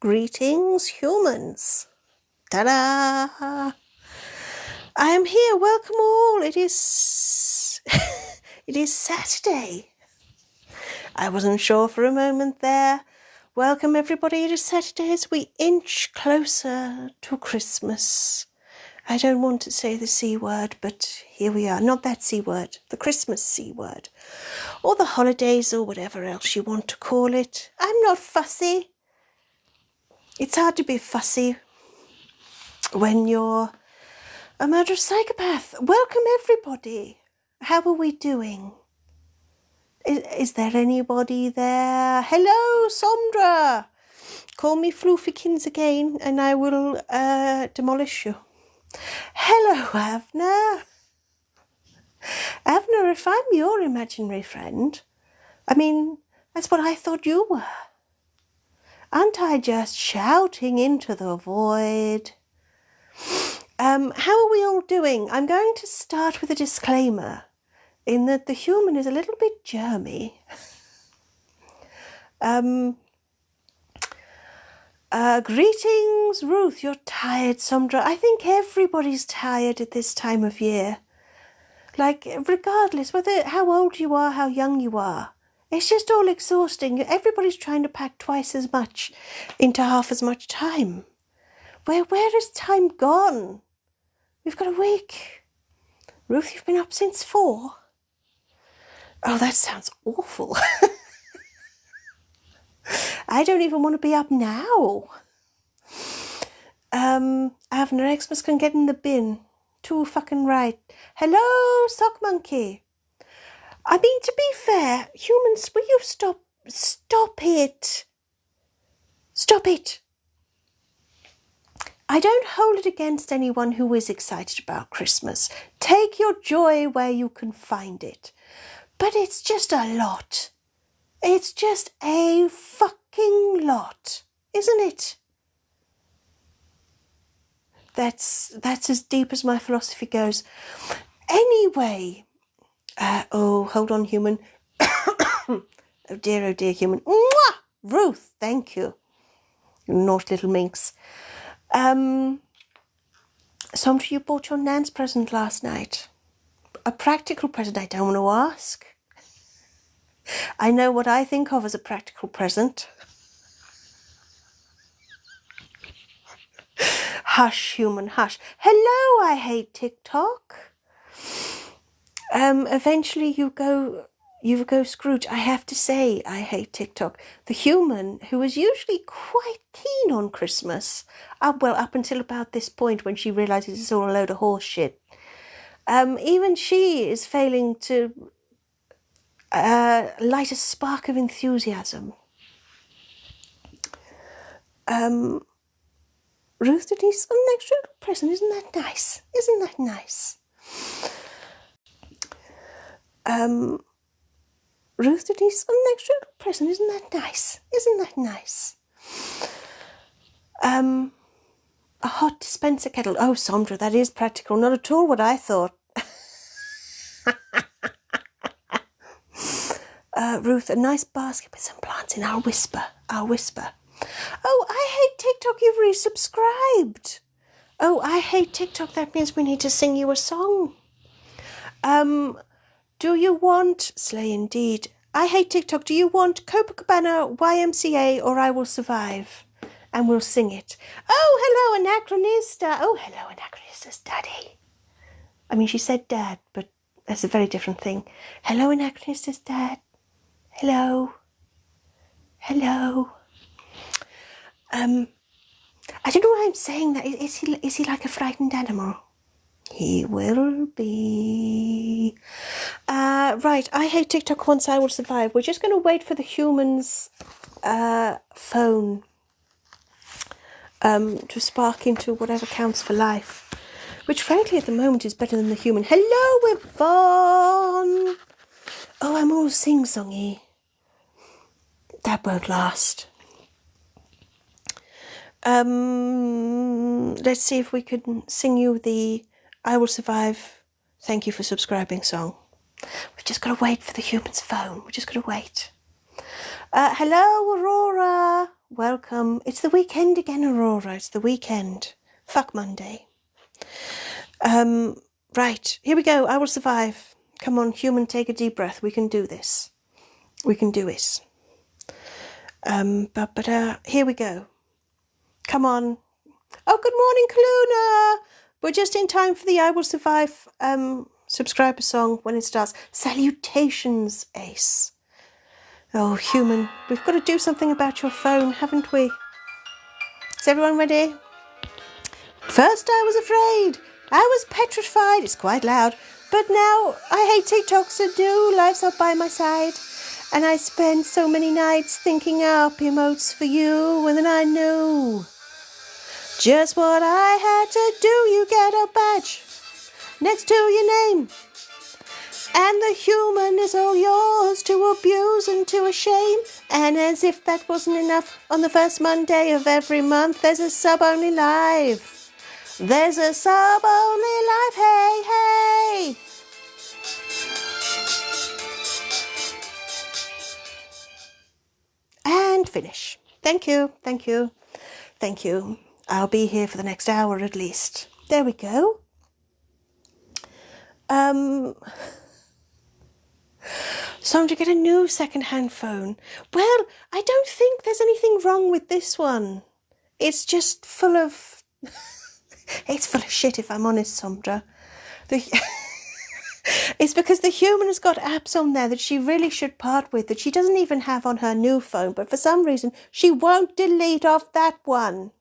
Greetings, humans. Ta-da! I am here. Welcome all. It is it is Saturday. I wasn't sure for a moment there. Welcome everybody. It is Saturday as we inch closer to Christmas. I don't want to say the C word, but here we are. Not that C word, the Christmas C word. Or the holidays or whatever else you want to call it. I'm not fussy. It's hard to be fussy when you're a murderous psychopath. Welcome everybody. How are we doing? Is there anybody there? Hello, Sondra. Call me Floofykins again and I will demolish you. Hello, Avner. Avner, if I'm your imaginary friend, I mean, that's what I thought you were. Aren't I just shouting into the void? How are we all doing? I'm going to start with a disclaimer in that the human is a little bit germy. Greetings, Ruth. You're tired, Sondra. I think everybody's tired at this time of year. Like, regardless whether how old you are, how young you are. It's just all exhausting. Everybody's trying to pack twice as much into half as much time. Where has time gone? We've got a week. Ruth, you've been up since 4. Oh, that sounds awful. I don't even want to be up now. Avner, Xmas can get in the bin. Too fucking right. Hello, Sock Monkey. I mean, to be fair, humans, will you stop it. Stop it. I don't hold it against anyone who is excited about Christmas. Take your joy where you can find it. But it's just a lot. It's just a fucking lot, isn't it? That's as deep as my philosophy goes. Anyway, oh, hold on, human. Oh dear, human. Mwah! Ruth, thank you. You naughty little minx. Sondra, you bought your nan's present last night. A practical present, I don't want to ask. I know what I think of as a practical present. Hush, human, hush. Hello, I hate TikTok. Eventually you go Scrooge. I have to say, I hate TikTok. The human, who is usually quite keen on Christmas, well, up until about this point when she realises it's all a load of horse shit, even she is failing to light a spark of enthusiasm. Ruth Denise, an extra little present. Isn't that nice? Isn't that nice? Ruth Denise, an extra little present. Isn't that nice? Isn't that nice? A hot dispenser kettle. Oh, Sondra, that is practical. Not at all what I thought. Ruth, a nice basket with some plants in. I'll whisper. Oh, I hate TikTok. You've resubscribed. Oh, I hate TikTok. That means we need to sing you a song. Do you want... Slay indeed. I hate TikTok. Do you want Copacabana, YMCA, or I Will Survive? And we'll sing it. Oh, hello, Anachronista. Oh, hello, Anachronista's daddy. I mean, she said dad, but that's a very different thing. Hello, Anachronista's dad. Hello. Hello. I don't know why I'm saying that. Is he like a frightened animal? He will be. Right, I hate TikTok. Once I Will Survive. We're just going to wait for the human's phone to spark into whatever counts for life, which frankly at the moment is better than the human. Hello, Yvonne. Oh, I'm all sing-songy. That won't last. Let's see if we can sing you the I Will Survive, thank you for subscribing song. We've just got to wait for the human's phone. We're just going to wait. Hello, Aurora. welcome. It's the weekend again, Aurora. It's the weekend. Fuck Monday. Right, here we go. I will survive. Come on, human, take a deep breath. We can do this. We can do it. Here we go. Come on. Oh, good morning, Kaluna. We're just in time for the I Will Survive subscriber song when it starts. Salutations, Ace. Oh, human, we've got to do something about your phone, haven't we? Is everyone ready? First I was afraid. I was petrified. It's quite loud. But now I hate TikTok, so new lives are by my side. And I spend so many nights thinking up emotes for you, and then I knew just what I had to do. You get a badge next to your name, and the human is all yours to abuse and to shame. And as if that wasn't enough, on the first Monday of every month, there's a sub-only live. There's a sub-only live, hey, hey. And finish. Thank you, thank you, thank you. I'll be here for the next hour at least. There we go. So I'm to get a new second-hand phone. Well, I don't think there's anything wrong with this one. It's just full of... it's full of shit, if I'm honest, Sondra. It's because the human has got apps on there that she really should part with, that she doesn't even have on her new phone, but for some reason she won't delete off that one.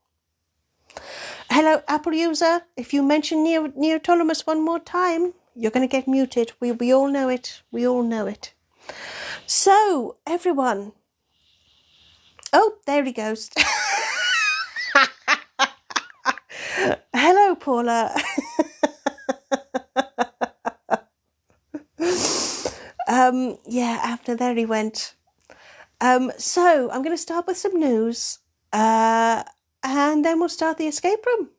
Hello, Apple user. If you mention Neoptolemus one more time, you're going to get muted. We all know it. We all know it. So, everyone. Oh, there he goes. Hello, Paula. Yeah, after there he went. So, I'm going to start with some news. And then we'll start the escape room.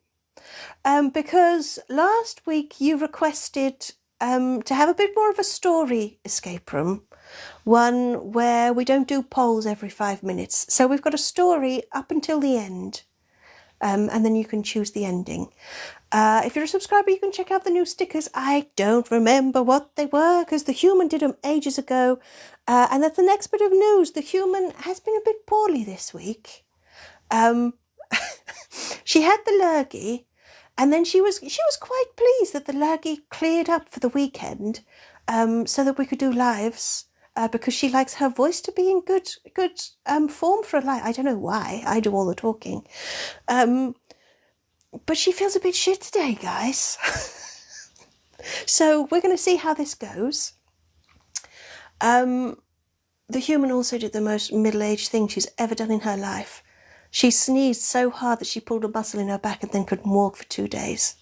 Because last week you requested to have a bit more of a story escape room. One where we don't do polls every 5 minutes. So we've got a story up until the end. And then you can choose the ending. If you're a subscriber, you can check out the new stickers. I don't remember what they were because the human did them ages ago. And that's the next bit of news. The human has been a bit poorly this week. She had the lurgy, and then she was quite pleased that the lurgy cleared up for the weekend, so that we could do lives. Because she likes her voice to be in good form for a live. I don't know why. I do all the talking. But she feels a bit shit today, guys. So we're going to see how this goes. The human also did the most middle-aged thing she's ever done in her life. She sneezed so hard that she pulled a muscle in her back and then couldn't walk for 2 days.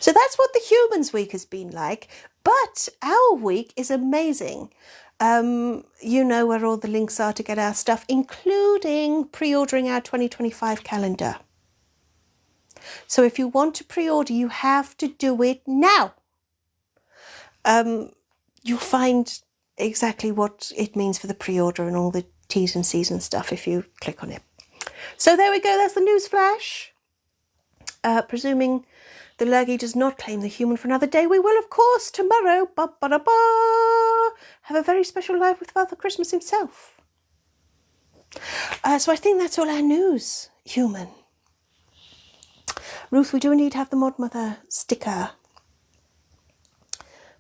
So that's what the human's week has been like. But our week is amazing. You know where all the links are to get our stuff, including pre-ordering our 2025 calendar. So if you want to pre-order, you have to do it now. You'll find exactly what it means for the pre-order and all the T's and C's and stuff if you click on it. So there we go, that's the news flash. Presuming the lurgy does not claim the human for another day, we will, of course, tomorrow, have a very special live with Father Christmas himself. So I think that's all our news, human. Ruth, we do need to have the Mod Mother sticker.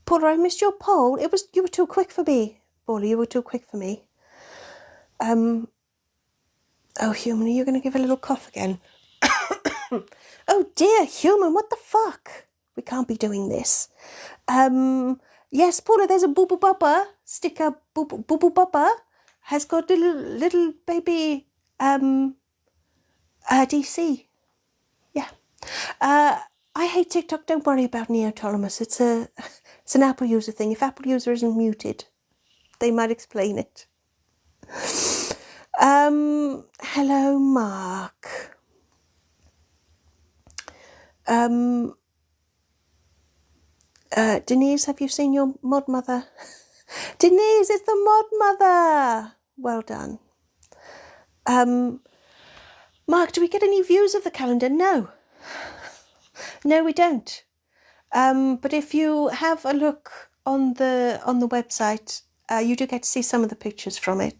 Paula, I missed your poll. You were too quick for me. Paula, you were too quick for me. Oh, human, are you going to give a little cough again? Oh dear, human, what the fuck? We can't be doing this. Yes, Paula, there's a Boo Boo Bubba sticker. Boo Boo Bubba has got little baby DC. Yeah. I hate TikTok. Don't worry about Neoptolemus. It's an Apple user thing. If Apple user isn't muted, they might explain it. Hello, Mark. Denise, have you seen your Mod Mother? Denise, it's the Mod Mother. Well done. Mark, do we get any views of the calendar? No. No, we don't. But if you have a look on the website, you do get to see some of the pictures from it.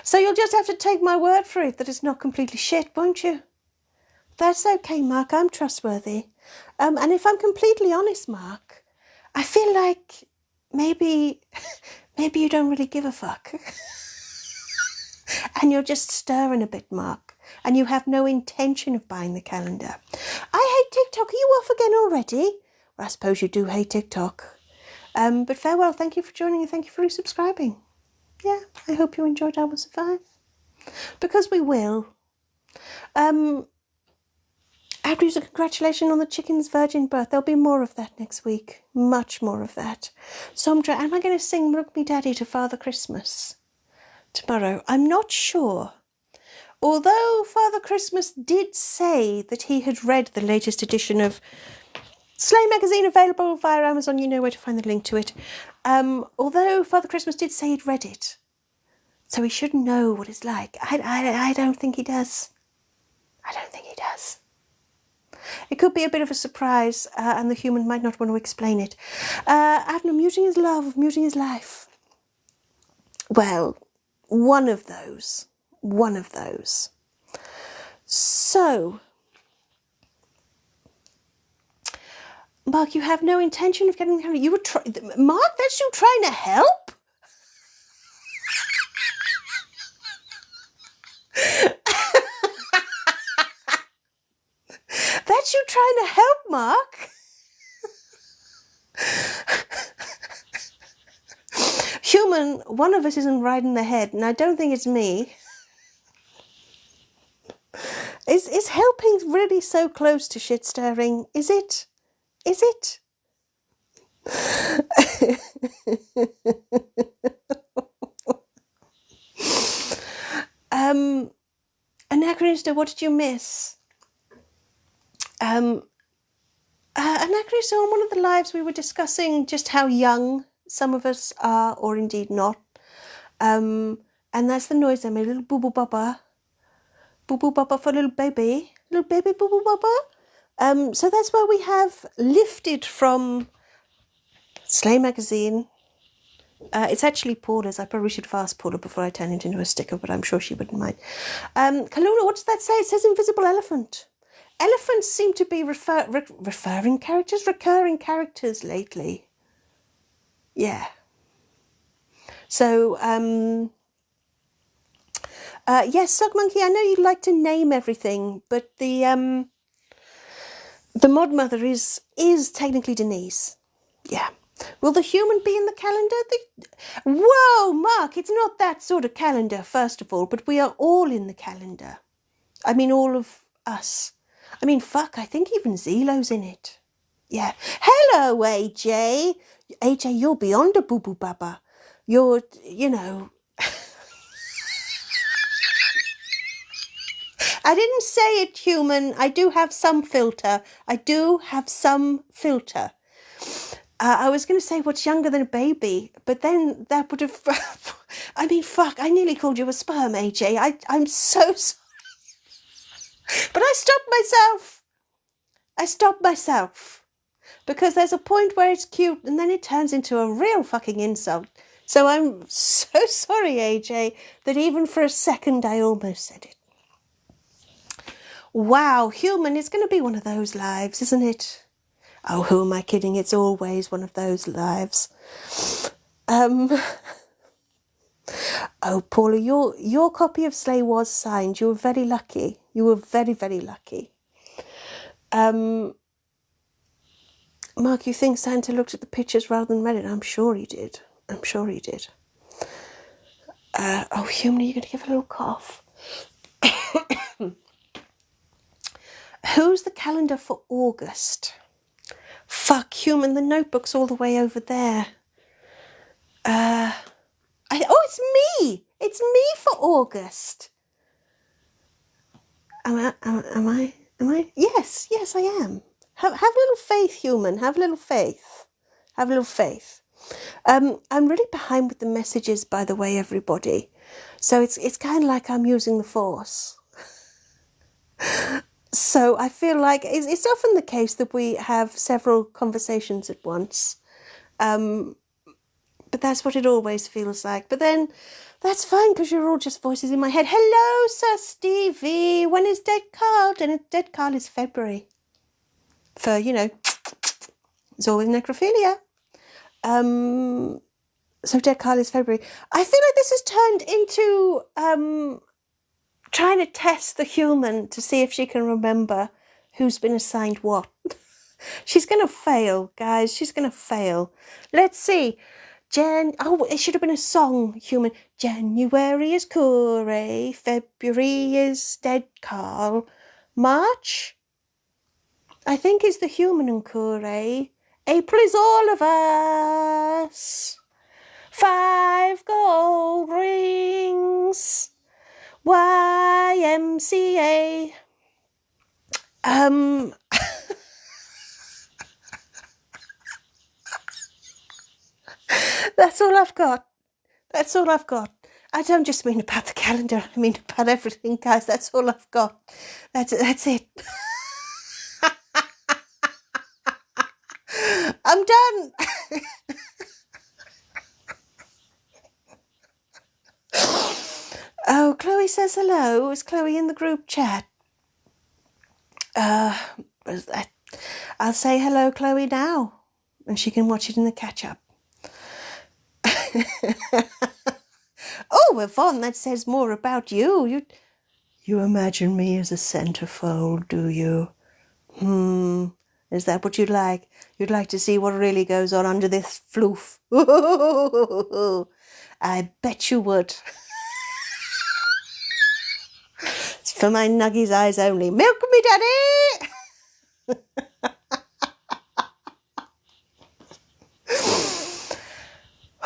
So you'll just have to take my word for it that it's not completely shit, won't you? That's okay, Mark. I'm trustworthy. And if I'm completely honest, Mark, I feel like maybe you don't really give a fuck. And you're just stirring a bit, Mark. And you have no intention of buying the calendar. I hate TikTok. Are you off again already? Well, I suppose you do hate TikTok. But farewell. Thank you for joining and thank you for resubscribing. Yeah, I hope you enjoyed I Will Survive. Because we will. After you, congratulations on the chicken's virgin birth. There'll be more of that next week. Much more of that. Somdra, am I going to sing Rook Me Daddy to Father Christmas tomorrow? I'm not sure. Although Father Christmas did say that he had read the latest edition of Slay magazine, available via Amazon, you know where to find the link to it. Although Father Christmas did say he'd read it, so he should know what it's like. I don't think he does. I don't think he does. It could be a bit of a surprise, and the human might not want to explain it. Avner, muting is love, muting is life. Well, one of those. One of those. So, Mark, you have no intention of getting married. You were Mark, that's you trying to help? That's you trying to help, Mark? Human, one of us isn't right in the head, and I don't think it's me. Is helping really so close to shit stirring? Is it? Is it? Anachronista, what did you miss? Anachronista, on one of the lives we were discussing just how young some of us are, or indeed not. And that's the noise I made, little boo-boo baba. Boo-boo baba for little baby. Little baby boo-boo baba. So that's where we have lifted from Slay magazine. It's actually Paula's. I probably should have asked Paula before I turn it into a sticker, but I'm sure she wouldn't mind. Kalula, what does that say? It says invisible elephant. Elephants seem to be recurring characters lately. Yeah. So, yes, Sug Monkey, I know you'd like to name everything, but the mod mother is technically Denise. Yeah. Will the human be in the calendar? Whoa, Mark, it's not that sort of calendar, first of all, but we are all in the calendar. I mean, all of us. I mean, fuck, I think even Zelo's in it. Yeah. Hello, AJ. AJ, you're beyond a boo-boo baba. You're, you know... I didn't say it, human. I do have some filter. I do have some filter. I was going to say what's younger than a baby, but then that would have... I mean, fuck, I nearly called you a sperm, AJ. I'm so sorry. But I stopped myself. Because there's a point where it's cute and then it turns into a real fucking insult. So I'm so sorry, AJ, that even for a second I almost said it. Wow, human is going to be one of those lives, isn't it? Oh, who am I kidding? It's always one of those lives. Oh, Paula, your copy of Slay was signed. You were very lucky. You were very, very lucky. Mark, you think Santa looked at the pictures rather than read it? I'm sure he did. I'm sure he did. Oh, human, are you going to give a little cough? Who's the calendar for August? Fuck, human, the notebook's all the way over there. Oh, it's me! It's me for August. Am I? Yes, I am. Have a little faith, human. Have a little faith. Have a little faith. I'm really behind with the messages, by the way, everybody. So it's kind of like I'm using the force. So I feel like it's often the case that we have several conversations at once. But that's what it always feels like. But then that's fine because you're all just voices in my head. Hello, Sir Stevie. When is Dead Carl? Dead Carl is February. For, you know, it's always necrophilia. So Dead Carl is February. I feel like this has turned into trying to test the human to see if she can remember who's been assigned what. She's going to fail, guys. She's going to fail. Let's see. It should have been a song, human. January is Corey. February is Dead Carl. March, I think, is the human and Corey. April is all of us. 5 gold rings. YMCA. That's all I've got. That's all I've got. I don't just mean about the calendar. I mean about everything, guys. That's all I've got. That's it. I'm done. Oh, Chloe says hello. Is Chloe in the group chat? I'll say hello, Chloe, now, and she can watch it in the catch-up. Oh, Yvonne, that says more about you. You imagine me as a centerfold, do you? Is that what you'd like? You'd like to see what really goes on under this floof? I bet you would. It's for my nuggies' eyes only. Milk me, Daddy!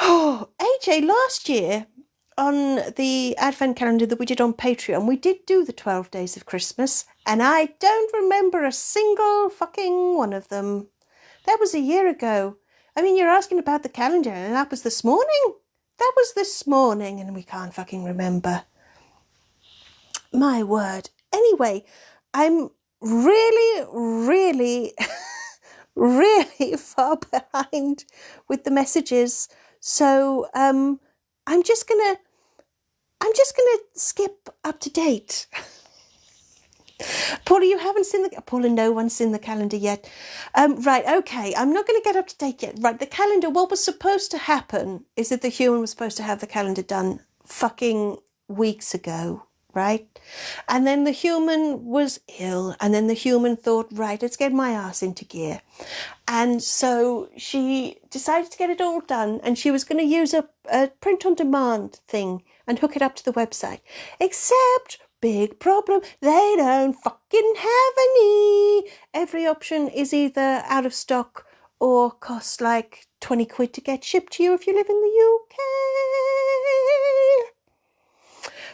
Oh, AJ, last year on the advent calendar that we did on Patreon, we did do the 12 days of Christmas, and I don't remember a single fucking one of them. That was a year ago. I mean, you're asking about the calendar, and that was this morning. That was this morning, and we can't fucking remember. My word. Anyway, I'm really, really, really far behind with the messages. So I'm just gonna skip up to date. Paula, you haven't seen Paula, no one's seen the calendar yet. Right, okay, I'm not going to get up to date yet. Right, the calendar, what was supposed to happen is that the human was supposed to have the calendar done fucking weeks ago, right? And then the human was ill, and then the human thought, right, let's get my ass into gear. And so she decided to get it all done, and she was going to use a print-on-demand thing and hook it up to the website. Except, big problem, they don't fucking have any. Every option is either out of stock or costs like 20 quid to get shipped to you if you live in the UK.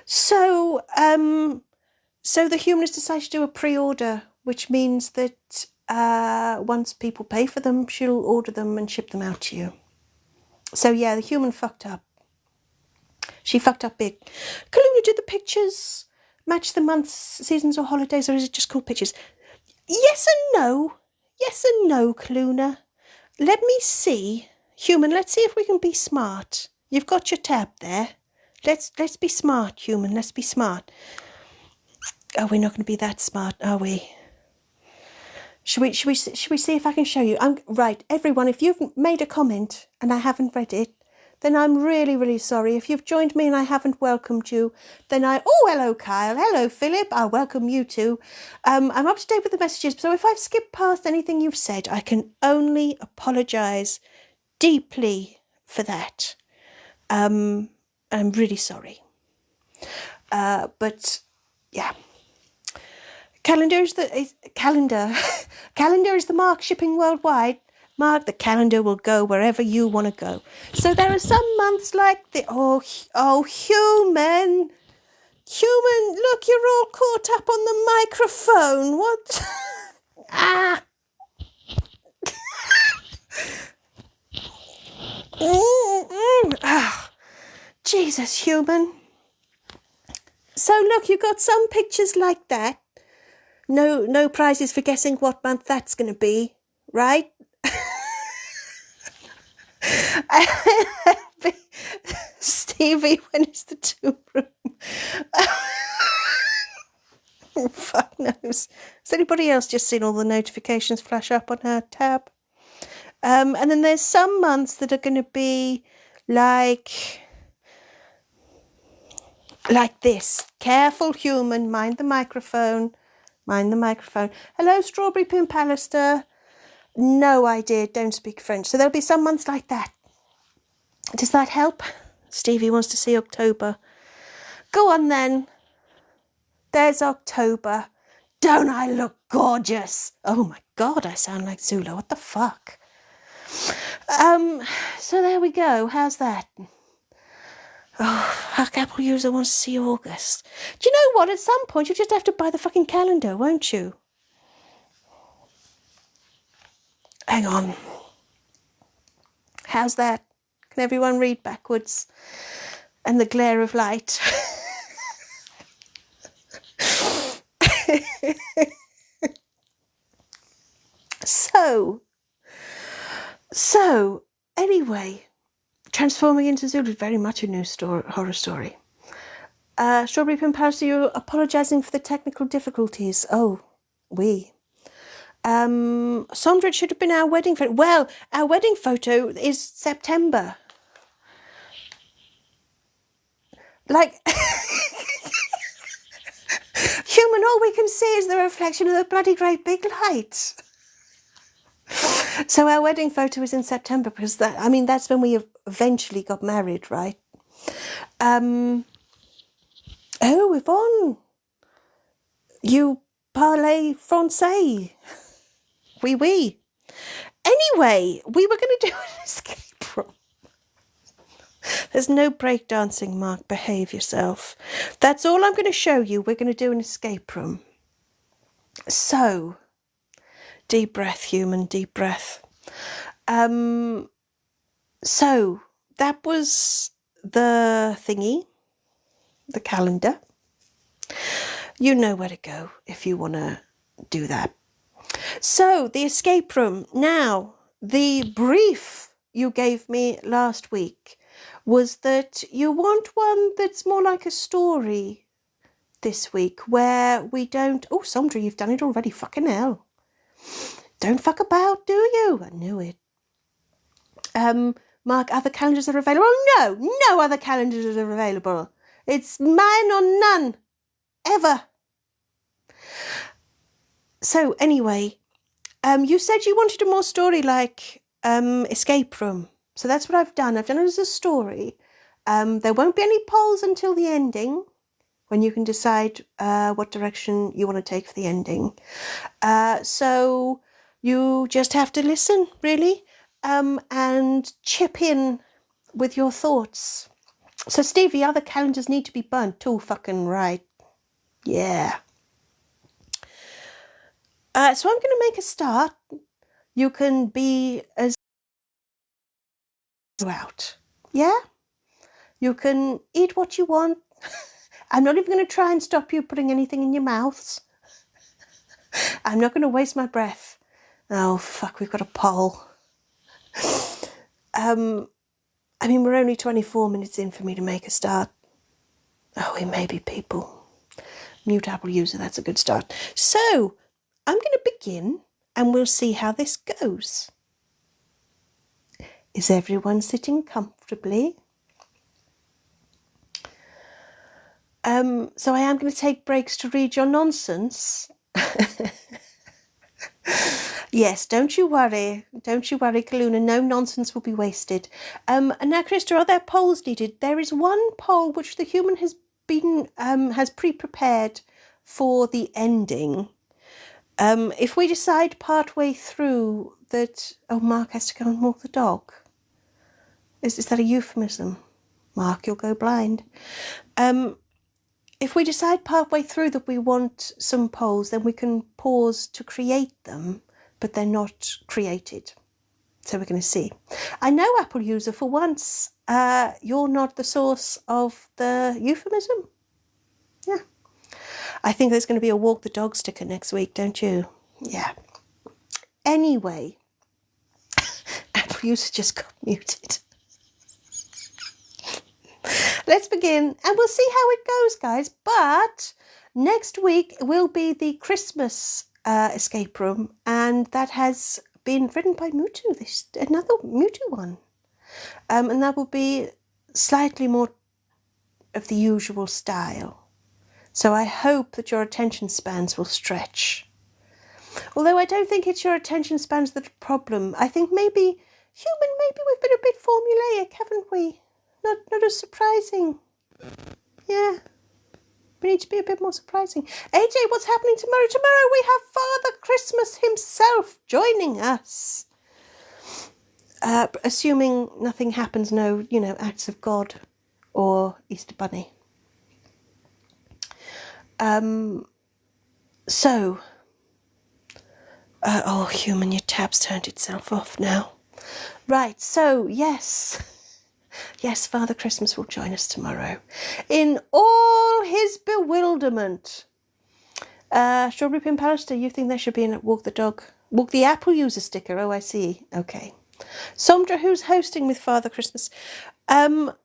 So, so the humanists decided to do a pre-order, which means that once people pay for them, she'll order them and ship them out to you. So yeah, the human fucked up. She fucked up big. Kaluna, did the pictures match the months, seasons or holidays, or is it just called pictures? Yes and no. Yes and no, Kaluna. Let me see. Human, let's see if we can be smart. You've got your tab there. Let's be smart, human. Let's be smart. Oh, we're not going to be that smart, are we? Should we see if I can show you? Right, everyone, if you've made a comment and I haven't read it, then I'm really, really sorry. If you've joined me and I haven't welcomed you, then oh, hello, Kyle. Hello, Philip. I'll welcome you too. I'm up to date with the messages, so if I've skipped past anything you've said, I can only apologise deeply for that. I'm really sorry. But, yeah. Calendar is the mark shipping worldwide. Mark, the calendar will go wherever you want to go. So there are some months like the human, look, you're all caught up on the microphone. What? Ah. Oh, Jesus, human. So look, you got some pictures like that. No prizes for guessing what month that's going to be, right? Stevie, when is the tomb room? Fuck knows. Has anybody else just seen all the notifications flash up on her tab? And then there's some months that are going to be like this. Careful, human. Mind the microphone. Mind the microphone. Hello, Strawberry Pimpalister. No idea. Don't speak French. So there'll be some months like that. Does that help? Stevie wants to see October. Go on then. There's October. Don't I look gorgeous? Oh my God, I sound like Zula. What the fuck? So there we go. How's that? Oh, fuck, Apple user wants to see August. Do you know what? At some point, you just have to buy the fucking calendar, won't you? Hang on. How's that? Can everyone read backwards? And the glare of light. So, anyway, transforming into Zulu is very much a new horror story. Strawberry Pimpalister, you're apologising for the technical difficulties. Oh, Sandra, it should have been our wedding photo. Well, our wedding photo is September. Like, human, all we can see is the reflection of the bloody great big light. So our wedding photo is in September because that's when we eventually got married, right? Oh, Yvonne, you parlez français. Oui. Anyway, we were going to do an escape room. There's no breakdancing, Mark. Behave yourself. That's all I'm going to show you. We're going to do an escape room. So, deep breath, human, deep breath. So, that was the thingy, the calendar. You know where to go if you want to do that. So, the escape room. Now, the brief you gave me last week was that you want one that's more like a story this week, where we don't... Oh, Sandra, you've done it already. Fucking hell. Don't fuck about, do you? I knew it. Mark, other calendars are available. No other calendars are available. It's mine or none. Ever. So, anyway, you said you wanted a more story-like escape room. So that's what I've done. I've done it as a story. There won't be any polls until the ending, when you can decide what direction you want to take for the ending. So you just have to listen, really, and chip in with your thoughts. So, Stevie, other calendars need to be burnt too, fucking right. Yeah. So I'm going to make a start. You can be as out. Yeah? You can eat what you want. I'm not even going to try and stop you putting anything in your mouths. I'm not going to waste my breath. Oh, fuck, we've got a poll. We're only 24 minutes in for me to make a start. Oh, we may be people. Mute Apple user, that's a good start. So, I'm going to begin and we'll see how this goes. Is everyone sitting comfortably? So I am going to take breaks to read your nonsense. Yes, don't you worry, Kaluna, no nonsense will be wasted. And now, Krista, are there polls needed? There is one poll which the human has pre-prepared for the ending. If we decide partway through that, oh, Mark has to go and walk the dog. Is that a euphemism? Mark, you'll go blind. If we decide partway through that we want some polls, then we can pause to create them, but they're not created. So we're going to see. I know, Apple user, for once, you're not the source of the euphemism. Yeah. I think there's going to be a walk the dog sticker next week, don't you? Yeah. Anyway, Apple user just got muted. Let's begin, and we'll see how it goes, guys. But next week will be the Christmas escape room, and that has been written by Mutu, another Mutu one. And that will be slightly more of the usual style. So I hope that your attention spans will stretch. Although I don't think it's your attention spans that are the problem. I think maybe we've been a bit formulaic, haven't we? Not as surprising. Yeah. We need to be a bit more surprising. AJ, what's happening tomorrow? Tomorrow we have Father Christmas himself joining us. Assuming nothing happens, no, acts of God or Easter Bunny. Human, your tab's turned itself off now. Right, so, yes, Father Christmas will join us tomorrow in all his bewilderment. Strawberry Pin Pallister, you think there should be a walk the Apple user sticker? Oh, I see. Okay. Somdra, who's hosting with Father Christmas? I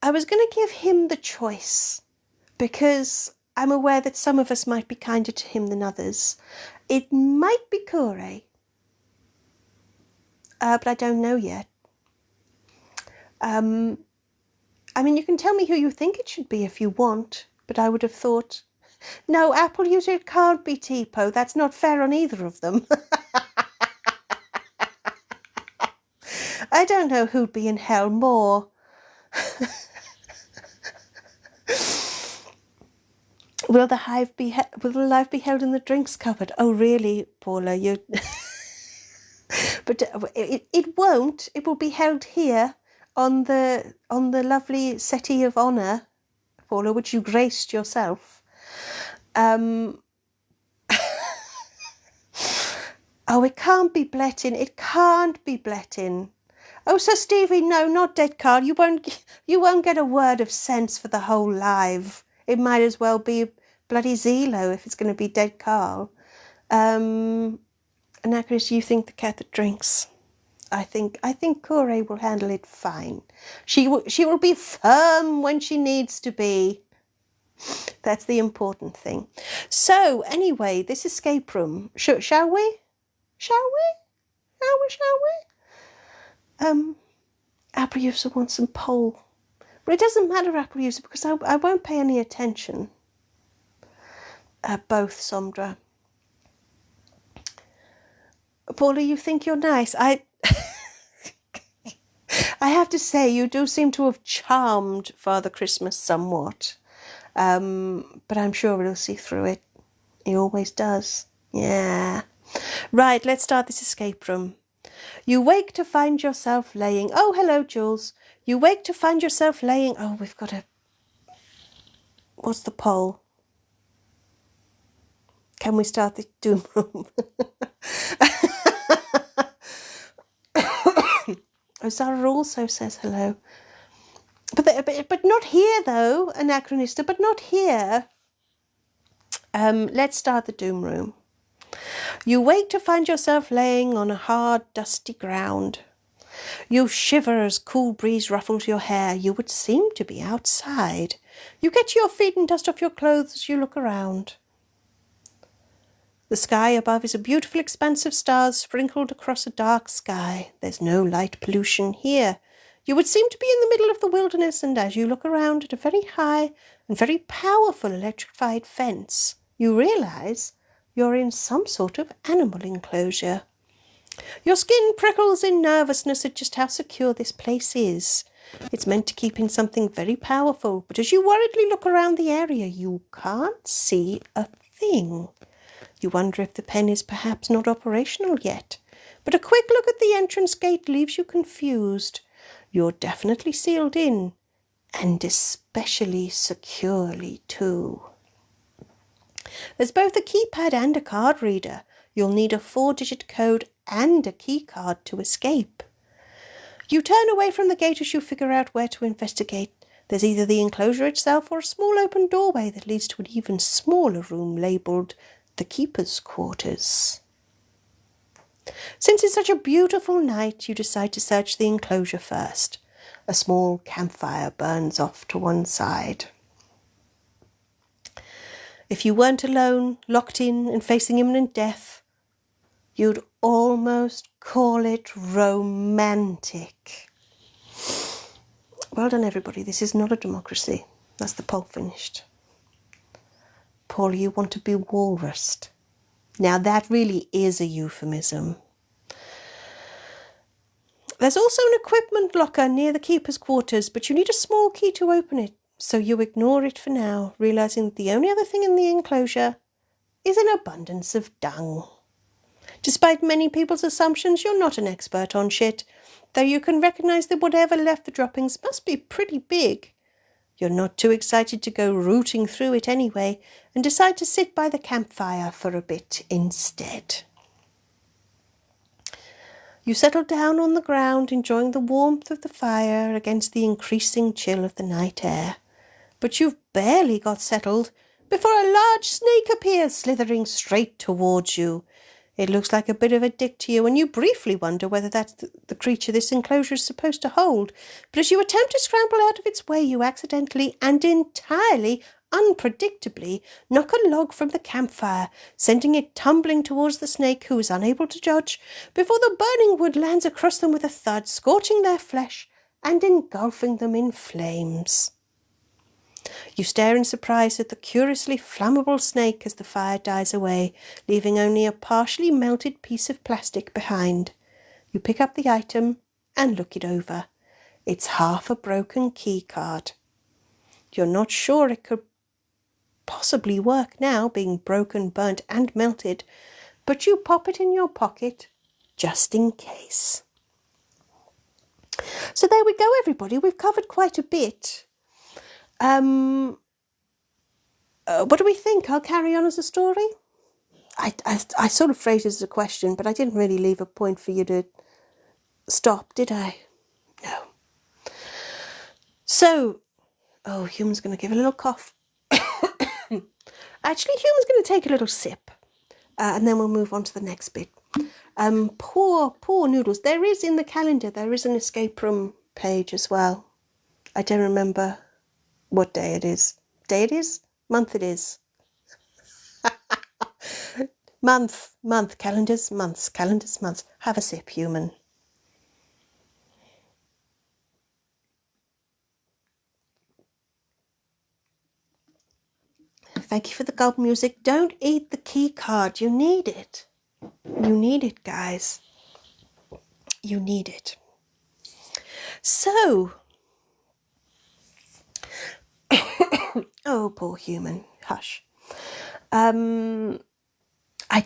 was going to give him the choice because I'm aware that some of us might be kinder to him than others. It might be Kore, but I don't know yet. You can tell me who you think it should be if you want, but I would have thought, no, Apple user, it can't be Tipo. That's not fair on either of them. I don't know who'd be in hell more. Will the live be held in the drinks cupboard? Oh, really, Paula? You. But it won't. It will be held here on the lovely settee of honour, Paula, which you graced yourself. Oh, it can't be Blettin. It can't be Blettin. Oh, Sir Stevie, no, not Dead Carl. You won't get a word of sense for the whole live. It might as well be bloody Zelo if it's going to be Dead Carl. Anacris, you think the cat that drinks? I think Kore will handle it fine. She will be firm when she needs to be. That's the important thing. So anyway, this escape room. Shall we? Apple user wants some poll. But it doesn't matter, Apple user, because I won't pay any attention. Both, Somdra. Paula, you think you're nice. I have to say, you do seem to have charmed Father Christmas somewhat. But I'm sure we'll see through it. He always does. Yeah. Right, let's start this escape room. You wake to find yourself laying... Oh, hello, Jules. You wake to find yourself laying... Oh, we've got a... What's the poll? Can we start the doom room? Oh, Zara also says hello. But not here, though, Anachronista, but not here. Let's start the doom room. You wake to find yourself laying on a hard, dusty ground. You shiver as cool breeze ruffles your hair. You would seem to be outside. You get to your feet and dust off your clothes as you look around. The sky above is a beautiful expanse of stars sprinkled across a dark sky. There's no light pollution here. You would seem to be in the middle of the wilderness, and as you look around at a very high and very powerful electrified fence, you realise you're in some sort of animal enclosure. Your skin prickles in nervousness at just how secure this place is. It's meant to keep in something very powerful, but as you worriedly look around the area, you can't see a thing. You wonder if the pen is perhaps not operational yet, but a quick look at the entrance gate leaves you confused. You're definitely sealed in, and especially securely too. There's both a keypad and a card reader. You'll need a 4-digit code and a key card to escape. You turn away from the gate as you figure out where to investigate. There's either the enclosure itself or a small open doorway that leads to an even smaller room labelled the Keeper's Quarters. Since it's such a beautiful night, you decide to search the enclosure first. A small campfire burns off to one side. If you weren't alone, locked in and facing imminent death, you'd almost call it romantic. Well done, everybody. This is not a democracy. That's the poll finished. Paul, you want to be walrused. Now, that really is a euphemism. There's also an equipment locker near the keeper's quarters, but you need a small key to open it, so you ignore it for now, realising that the only other thing in the enclosure is an abundance of dung. Despite many people's assumptions, you're not an expert on shit, though you can recognise that whatever left the droppings must be pretty big. You're not too excited to go rooting through it anyway, and decide to sit by the campfire for a bit instead. You settle down on the ground, enjoying the warmth of the fire against the increasing chill of the night air. But you've barely got settled before a large snake appears, slithering straight towards you. It looks like a bit of a dick to you, and you briefly wonder whether that's the creature this enclosure is supposed to hold. But as you attempt to scramble out of its way, you accidentally and entirely unpredictably knock a log from the campfire, sending it tumbling towards the snake, who is unable to dodge, before the burning wood lands across them with a thud, scorching their flesh and engulfing them in flames. You stare in surprise at the curiously flammable snake as the fire dies away, leaving only a partially melted piece of plastic behind. You pick up the item and look it over. It's half a broken key card. You're not sure it could possibly work now, being broken, burnt and melted, but you pop it in your pocket just in case. So there we go, everybody. We've covered quite a bit. What do we think? I'll carry on as a story. I sort of phrased it as a question, but I didn't really leave a point for you to stop, did I? No. So, Human's going to give a little cough. Actually, Human's going to take a little sip, and then we'll move on to the next bit. Poor Noodles. There is in the calendar, there is an escape room page as well. I don't remember what day it is. Day it is? Month it is. Month, calendars, months, calendars, months. Have a sip, Human. Thank you for the gulp music. Don't eat the key card. You need it. You need it, guys. You need it. So, oh, poor Human. Hush. I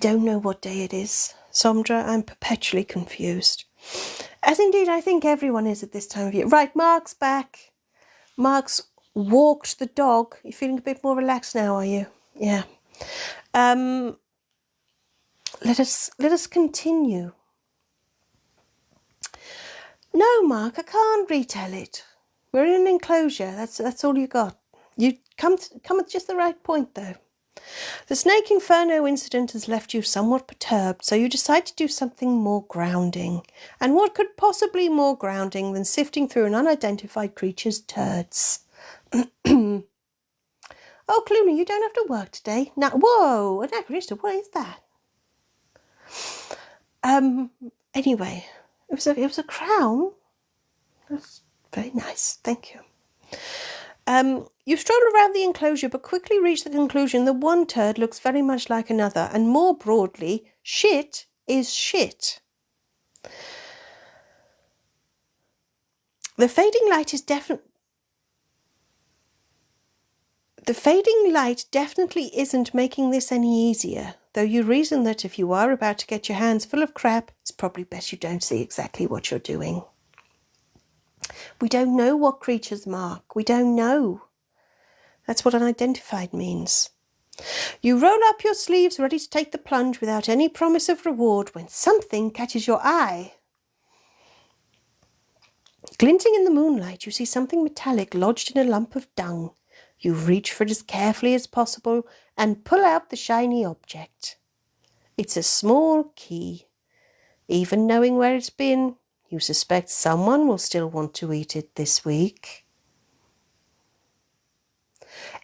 don't know what day it is. Sondra, I'm perpetually confused. As indeed I think everyone is at this time of year. Right, Mark's back. Mark's walked the dog. You're feeling a bit more relaxed now, are you? Yeah. Let us continue. No, Mark, I can't retell it. We're in an enclosure. That's all you got. You come at just the right point, though. The Snake Inferno incident has left you somewhat perturbed, so you decide to do something more grounding. And what could possibly more grounding than sifting through an unidentified creature's turds? Oh, Clooney, you don't have to work today. Now, whoa, anachronistic, what is that? Anyway, it was a crown. That's very nice, thank you. You stroll around the enclosure, but quickly reach the conclusion that one turd looks very much like another, and more broadly, shit is shit. The fading light definitely isn't making this any easier, though you reason that if you are about to get your hands full of crap, it's probably best you don't see exactly what you're doing. We don't know what creatures mark. We don't know. That's what unidentified means. You roll up your sleeves, ready to take the plunge without any promise of reward, when something catches your eye. Glinting in the moonlight, you see something metallic lodged in a lump of dung. You reach for it as carefully as possible and pull out the shiny object. It's a small key. Even knowing where it's been, you suspect someone will still want to eat it this week.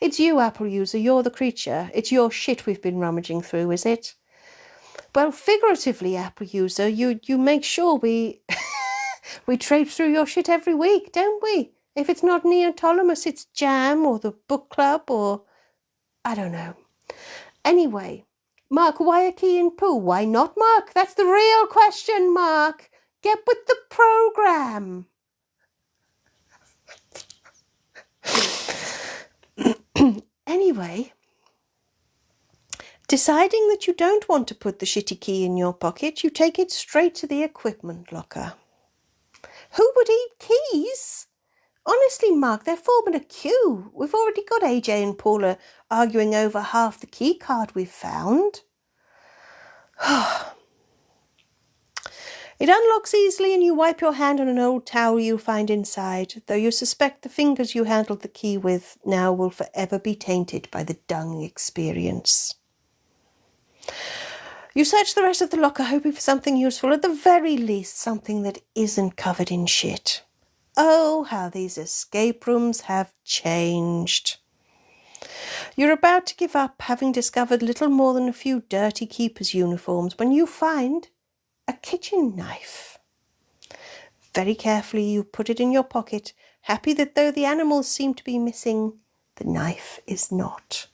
It's you, Apple User. You're the creature. It's your shit we've been rummaging through, is it? Well, figuratively, Apple User, you make sure we we traipse through your shit every week, don't we? If it's not Neoptolemus, it's Jam or the book club or I don't know. Anyway, Mark, why a key in poo? Why not, Mark? That's the real question, Mark. Get with the program. Anyway, deciding that you don't want to put the shitty key in your pocket, you take it straight to the equipment locker. Who would eat keys? Honestly, Mark, they're forming a queue. We've already got AJ and Paula arguing over half the key card we've found. It unlocks easily and you wipe your hand on an old towel you find inside, though you suspect the fingers you handled the key with now will forever be tainted by the dung experience. You search the rest of the locker hoping for something useful, at the very least something that isn't covered in shit. Oh, how these escape rooms have changed. You're about to give up, having discovered little more than a few dirty keepers' uniforms, when you find a kitchen knife. Very carefully you put it in your pocket, happy that though the animals seem to be missing, the knife is not.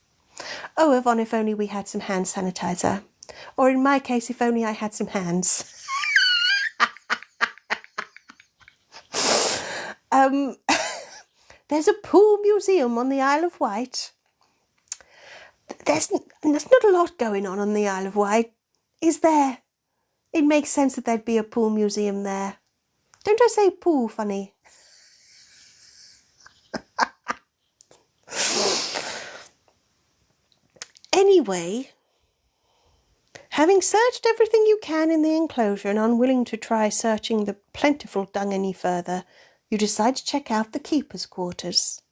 Oh, Yvonne, if only we had some hand sanitizer. Or in my case, if only I had some hands. There's a pool museum on the Isle of Wight. There's not a lot going on the Isle of Wight, is there? It makes sense that there'd be a pool museum there. Don't I say pool funny? Anyway, having searched everything you can in the enclosure and unwilling to try searching the plentiful dung any further, you decide to check out the keeper's quarters.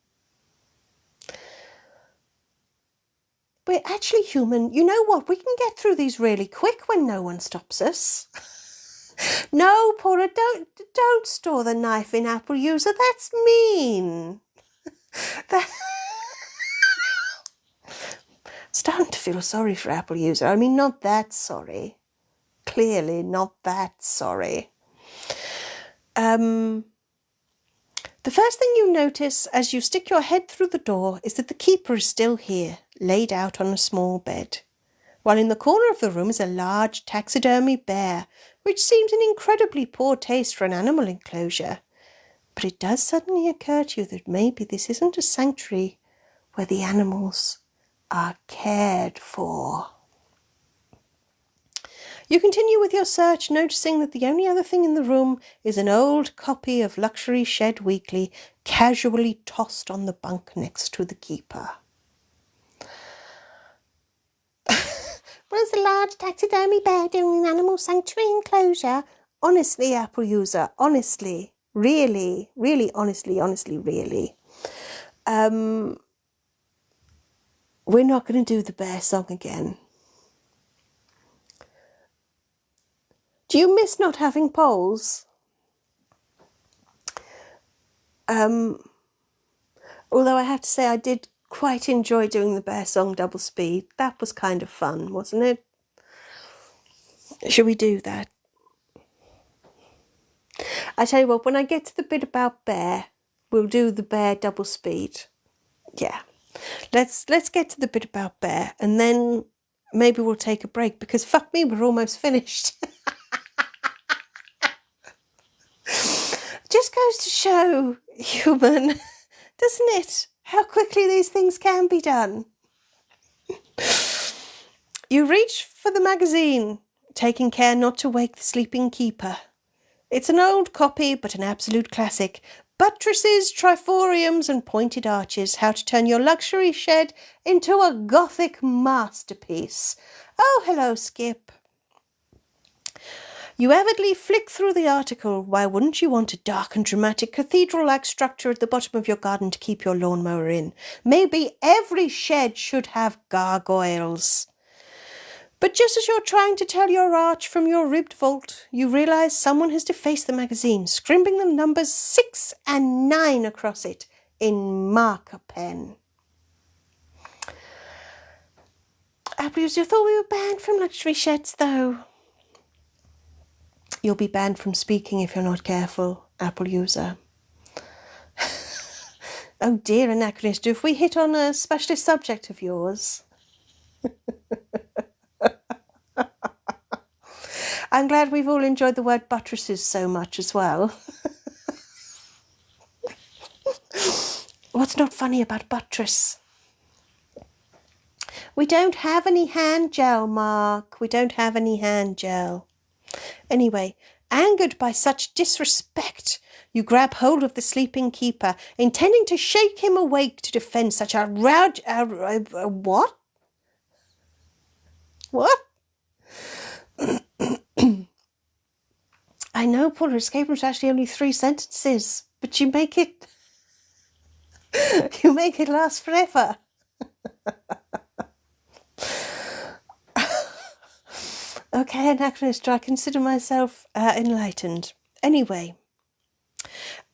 We're actually human. You know what? We can get through these really quick when no one stops us. No, Paula, don't store the knife in, Apple User. That's mean. Starting to feel sorry for Apple User. I mean, not that sorry. Clearly not that sorry. The first thing you notice as you stick your head through the door is that the keeper is still here, laid out on a small bed, while in the corner of the room is a large taxidermy bear, which seems in incredibly poor taste for an animal enclosure. But it does suddenly occur to you that maybe this isn't a sanctuary where the animals are cared for. You continue with your search, noticing that the only other thing in the room is an old copy of Luxury Shed Weekly, casually tossed on the bunk next to the keeper. What is a large taxidermy bear doing in an animal sanctuary enclosure? Honestly, Apple User, honestly, really, honestly, really. We're not going to do the bear song again. Do you miss not having polls? Although I have to say I did quite enjoy doing the bear song double speed. That was kind of fun, wasn't it? Should we do that? I tell you what, when I get to the bit about bear, we'll do the bear double speed. Yeah. Let's get to the bit about bear and then maybe we'll take a break because fuck me, we're almost finished. Just goes to show, human, doesn't it? How quickly these things can be done. You reach for the magazine, taking care not to wake the sleeping keeper. It's an old copy, but an absolute classic. Buttresses, triforiums and pointed arches. How to turn your luxury shed into a Gothic masterpiece. Oh, hello, Skip. You avidly flick through the article. Why wouldn't you want a dark and dramatic cathedral-like structure at the bottom of your garden to keep your lawnmower in? Maybe every shed should have gargoyles. But just as you're trying to tell your arch from your ribbed vault, you realise someone has defaced the magazine, scribbling the numbers 6 and 9 across it in marker pen. Apple user, I thought we were banned from luxury sheds, though. You'll be banned from speaking if you're not careful, Apple user. Oh dear, Anachronist, if we hit on a specialist subject of yours. I'm glad we've all enjoyed the word buttresses so much as well. What's not funny about buttress? We don't have any hand gel, Mark. We don't have any hand gel. Anyway, angered by such disrespect, you grab hold of the sleeping keeper, intending to shake him awake to defend such outrage. What? What? I know, Paula, escape room's actually only 3 sentences, but you make it last forever. Okay, Anachronist, I consider myself enlightened. Anyway,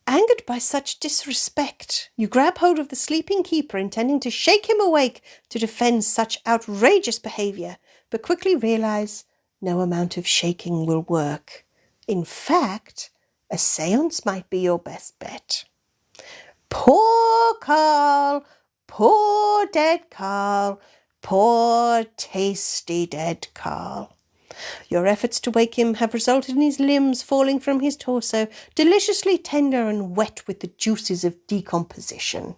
angered by such disrespect, you grab hold of the sleeping keeper, intending to shake him awake to defend such outrageous behaviour, but quickly realise no amount of shaking will work. In fact, a séance might be your best bet. Poor Carl, poor dead Carl, poor tasty dead Carl. Your efforts to wake him have resulted in his limbs falling from his torso, deliciously tender and wet with the juices of decomposition.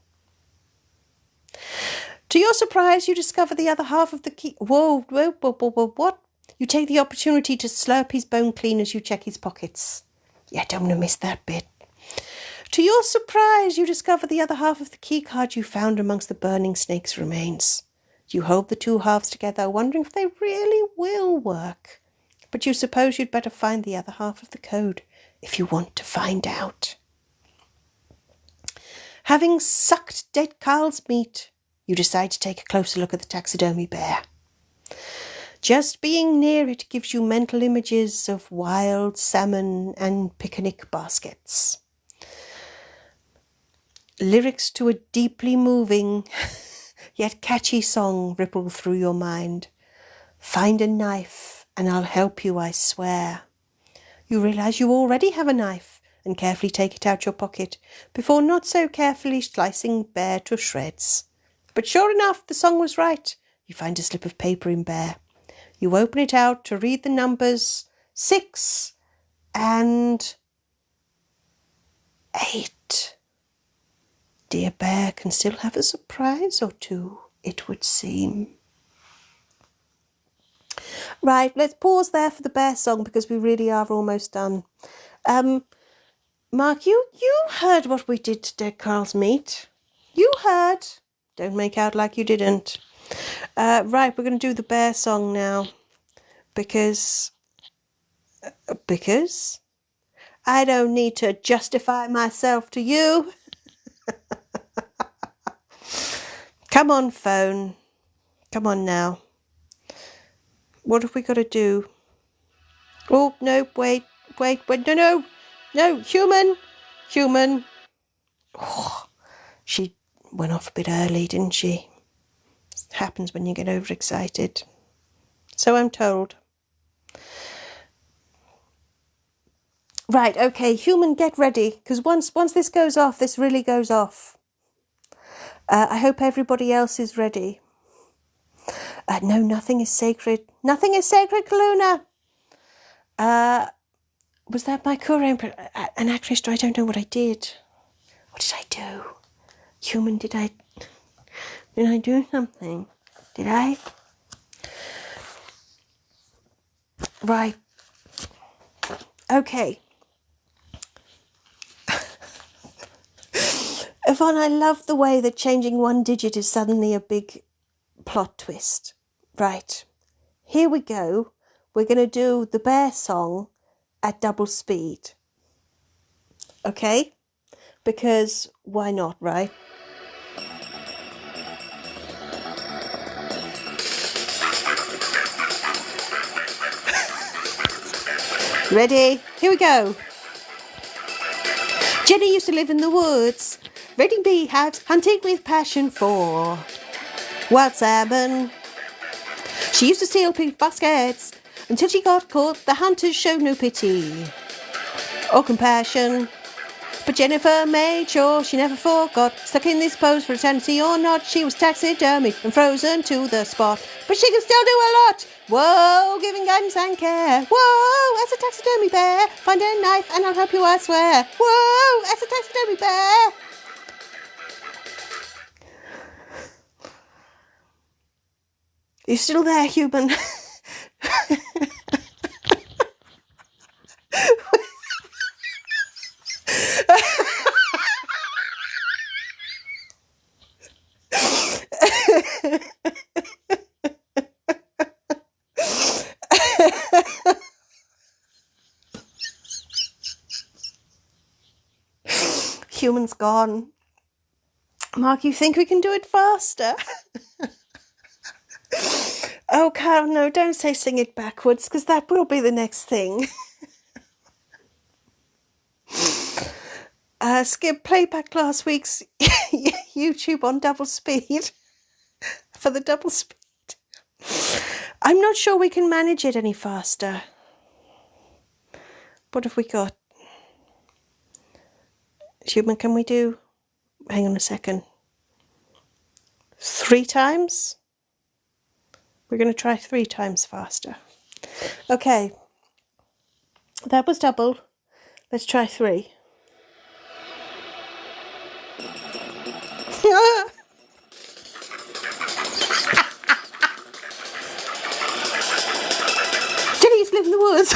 To your surprise, you discover the other half of the key. Whoa, what? You take the opportunity to slurp his bone clean as you check his pockets. Yeah, don't want to miss that bit. To your surprise, you discover the other half of the key card you found amongst the burning snake's remains. You hold the 2 halves together, wondering if they really will work. But you suppose you'd better find the other half of the code if you want to find out. Having sucked dead Carl's meat, you decide to take a closer look at the taxidermy bear. Just being near it gives you mental images of wild salmon and picnic baskets. Lyrics to a deeply moving yet catchy song ripple through your mind. Find a knife and I'll help you, I swear. You realise you already have a knife and carefully take it out your pocket before not so carefully slicing bear to shreds. But sure enough, the song was right. You find a slip of paper in bear. You open it out to read the numbers 6 and 8. Dear bear can still have a surprise or two, it would seem. Right, let's pause there for the bear song because we really are almost done. Mark, you heard what we did to Dead Carl's meat. You heard. Don't make out like you didn't. Right, we're going to do the bear song now. Because I don't need to justify myself to you. Come on, phone. Come on now. What have we got to do? Oh, no, wait, no, human. Oh, she went off a bit early, didn't she? It happens when you get overexcited. So I'm told. Right, okay, human, get ready, because once this goes off, this really goes off. I hope everybody else is ready. No, nothing is sacred. Nothing is sacred, Kaluna. Was that my Korean? Anachronist, I don't know what I did. What did I do? Human, did I do something? Did I? Right. Okay. Yvonne, I love the way that changing one digit is suddenly a big plot twist. Right, here we go. We're going to do the bear song at double speed. Okay? Because why not, right? Ready? Here we go. Jenny used to live in the woods, raiding beehives, hunting with passion for wild salmon. She used to steal pink baskets until she got caught. The hunters showed no pity or compassion. But Jennifer made sure she never forgot. Stuck in this pose for eternity or not, she was taxidermied and frozen to the spot. But she can still do a lot. Whoa, giving guidance and care. Whoa, as a taxidermy bear, find a knife and I'll help you, I swear. Whoa, as a taxidermy bear. You still there, human? Human's gone. Mark, you think we can do it faster? Oh, Carl, no, don't say sing it backwards, because that will be the next thing. Skip playback last week's YouTube on double speed for the double speed. I'm not sure we can manage it any faster. What have we got? Human, can we do? Hang on a second. 3 times? We're going to try 3 times faster. Okay. That was double. Let's try 3. Jenny used to live in the woods.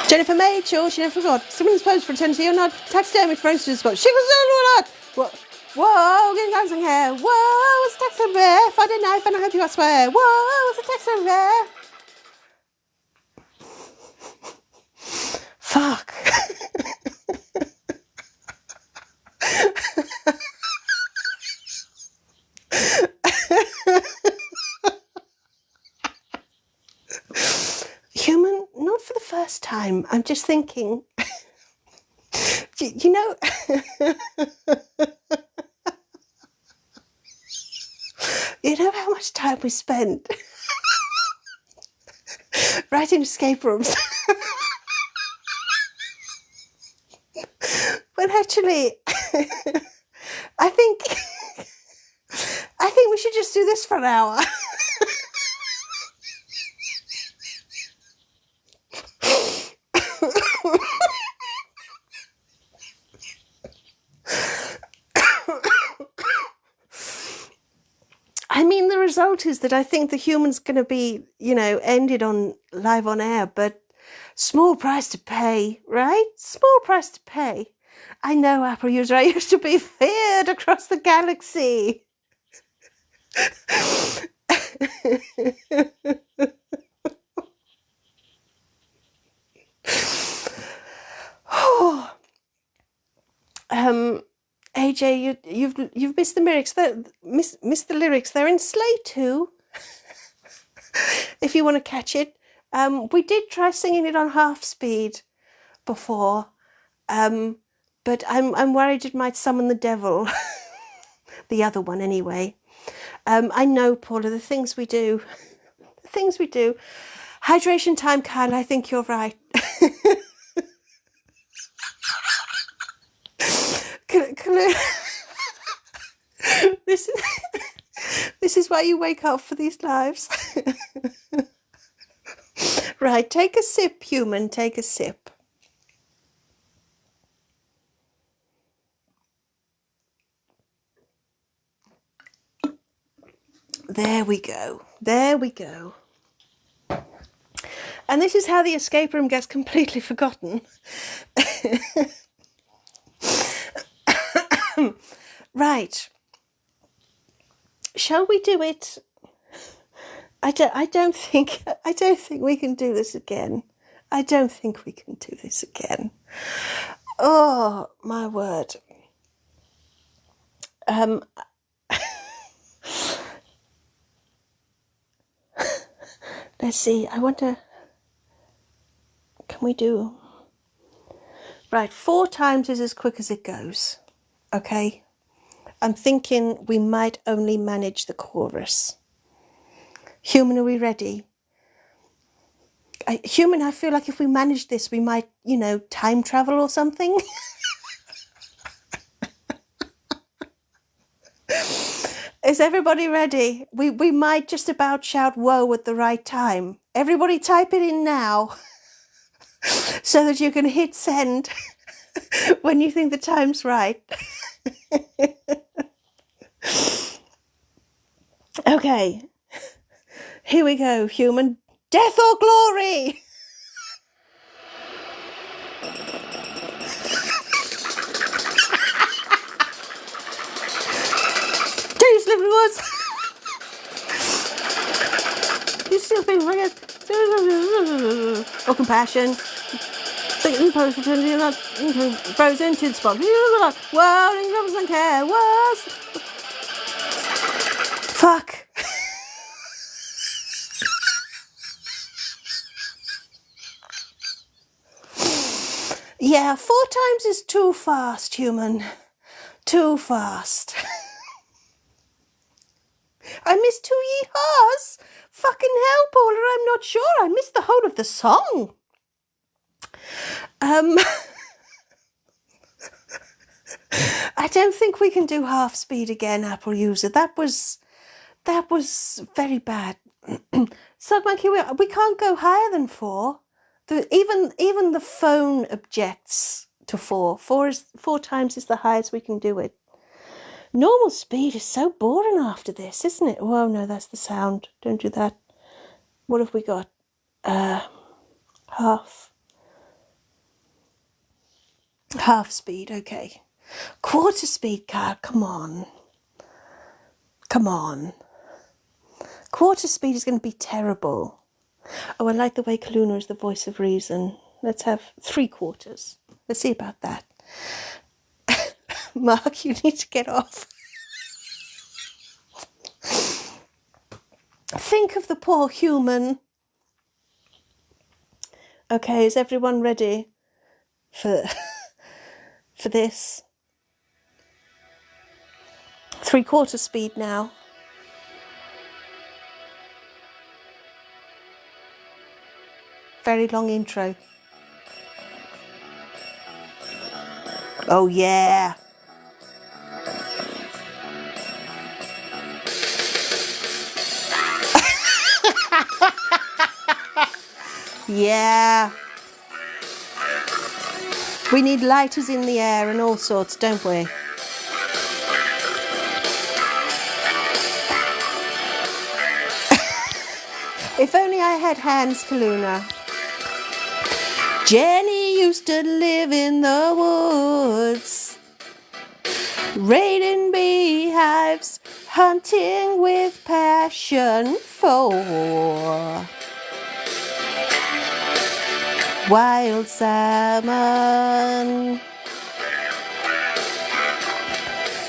Jennifer made sure she never forgot. Someone's posed for eternity or not. Taxidermy for instance, but she was all a lot. Whoa, getting guns in hair. Whoa, it's a taxidermy bear. Find a knife and I hope you, I swear. Whoa, it's a taxidermy bear. Fuck. Human, not for the first time. I'm just thinking, you know, you know how much time we spent writing escape rooms? But actually, I think we should just do this for an hour. I mean, the result is that I think the human's going to be, you know, ended on live on air, but small price to pay, right? Small price to pay. I know, Apple user, I used to be feared across the galaxy. AJ, you've missed the lyrics. Missed the lyrics. They're in Slay 2. If you want to catch it, we did try singing it on half speed before, but I'm worried it might summon the devil. The other one, anyway. I know, Paula, the things we do. The things we do. Hydration time, Kyle. I think you're right. This is why you wake up for these lives. Right, take a sip, human, take a sip. There we go. There we go. And this is how the escape room gets completely forgotten. Right. Shall we do it? I don't think we can do this again. I don't think we can do this again. Oh, my word. Let's see. I wonder, can we do... Right, 4 times is as quick as it goes. Okay? I'm thinking we might only manage the chorus. Human, are we ready? Human, I feel like if we manage this, we might, time travel or something. Is everybody ready? We might just about shout whoa at the right time. Everybody type it in now so that you can hit send when you think the time's right. Okay, here we go, human. Death or glory? Do you slip in the woods? You still think or compassion? Frozen to the spot. World doesn't care. What? Fuck. Yeah, 4 times is too fast, human. Too fast. I missed 2 yeehaws. Fucking hell, Paula, I'm not sure. I missed the whole of the song. I don't think we can do half speed again, Apple user. That was very bad. Submonkey, we can't go higher than 4. Even the phone objects to 4. 4 times is the highest we can do it. Normal speed is so boring after this, isn't it? Oh no, that's the sound. Don't do that. What have we got? Half speed, okay. Quarter speed car, come on. Come on. Quarter speed is going to be terrible. Oh, I like the way Kaluna is the voice of reason. Let's have 3/4. Let's see about that. Mark, you need to get off. Think of the poor human. Okay, is everyone ready for this? 3/4 speed now. Very long intro. Oh yeah. Yeah. We need lighters in the air and all sorts, don't we? If only I had hands, Kaluna. Jenny used to live in the woods, raiding beehives, hunting with passion for wild salmon.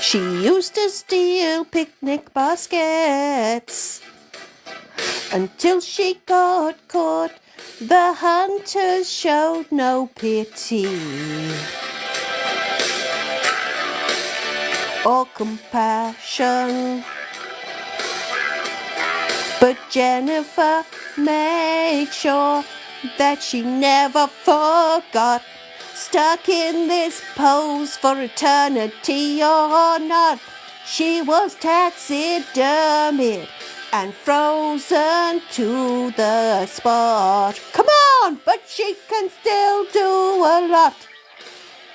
She used to steal picnic baskets until she got caught. The hunters showed no pity or compassion. But Jennifer made sure that she never forgot. Stuck in this pose for eternity or not, she was taxidermied and frozen to the spot. Come on, but she can still do a lot.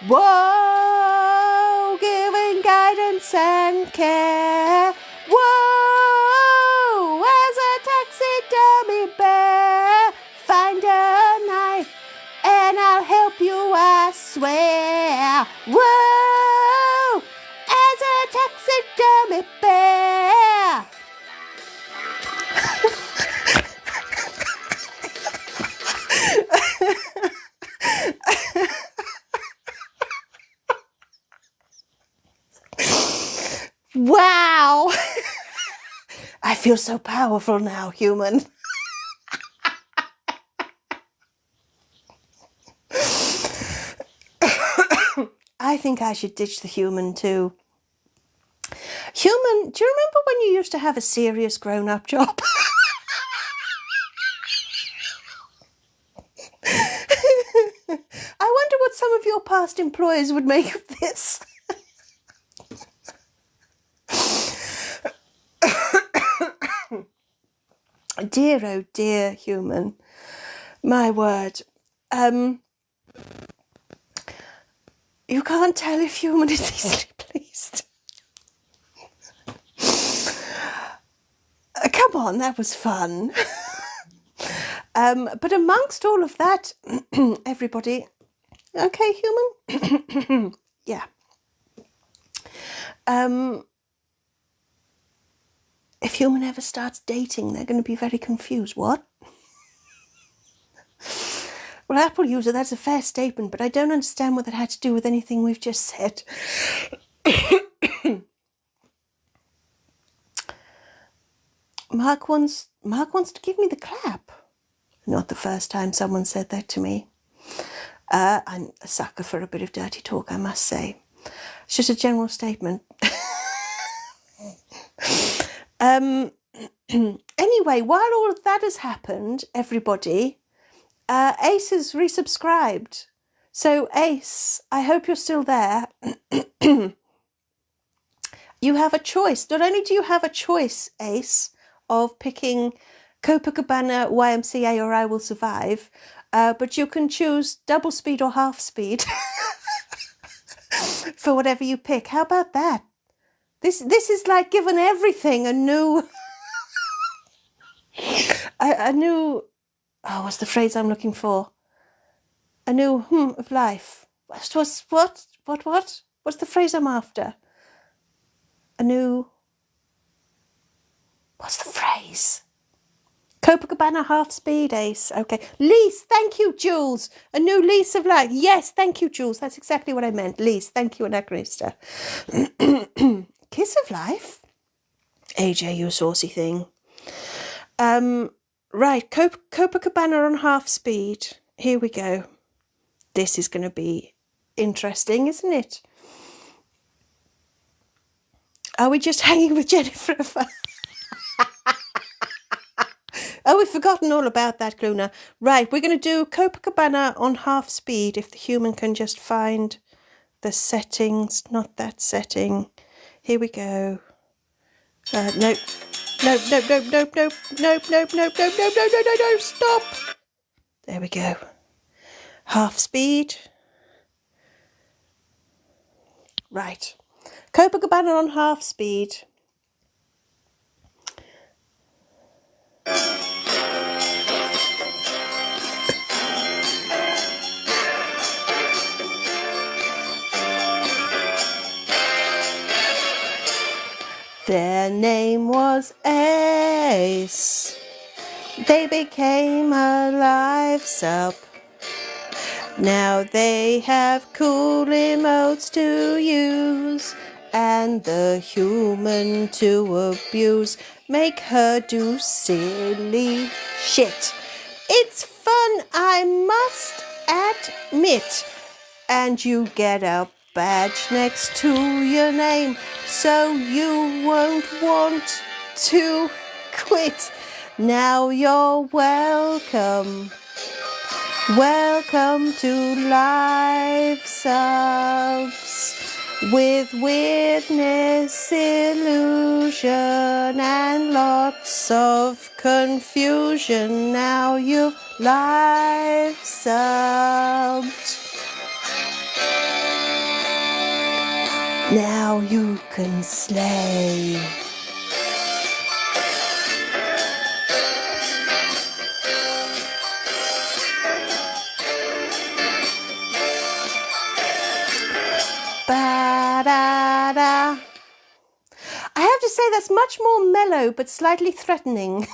Whoa, giving guidance and care. Whoa, as a taxidermy bear, find her help you, I swear. Whoa, as a taxidermy bear. Wow. I feel so powerful now, human. I think I should ditch the human too. Human, do you remember when you used to have a serious grown-up job? I wonder what some of your past employers would make of this. Dear, oh dear, human. My word. You can't tell if human is easily pleased. Come on, that was fun. But amongst all of that, everybody, okay, human? Yeah. If human ever starts dating, they're going to be very confused. What? Well, Apple user, that's a fair statement, but I don't understand what that had to do with anything we've just said. Mark wants to give me the clap. Not the first time someone said that to me. I'm a sucker for a bit of dirty talk, I must say. It's just a general statement. Anyway, while all of that has happened, everybody, Ace has resubscribed. So Ace, I hope you're still there. You have a choice. Not only do you have a choice, Ace, of picking Copacabana, YMCA, or I Will Survive, but you can choose double speed or half speed for whatever you pick. How about that? This is like giving everything a new, a new, oh, what's the phrase I'm looking for? A new of life. What? What's the phrase I'm after? A new, what's the phrase? Copacabana half speed, Ace. Okay. Lease. Thank you, Jules. A new lease of life. Yes, thank you, Jules. That's exactly what I meant. Lease. Thank you, Anachronista. Kiss of life. AJ, you saucy thing. Right. Copacabana on half speed. Here we go. This is going to be interesting, isn't it? Are we just hanging with Jennifer? Oh, we've forgotten all about that, Luna. Right, we're going to do Copacabana on half speed if the human can just find the settings. Not that setting. Here we go. Nope. Nope, nope, nope, nope, nope, nope, nope, nope, nope, nope, nope, nope, nope, nope, stop. There we go. Half speed. Right. Copacabana on half speed. Their name was Ace. They became a lives up. Now they have cool emotes to use and the human to abuse. Make her do silly shit. It's fun, I must admit. And you get a badge next to your name so you won't want to quit. Now you're welcome. Welcome to Live Subs with weirdness, illusion and lots of confusion. Now you've live subbed. Now you can slay. Ta-da! I have to say that's much more mellow but slightly threatening.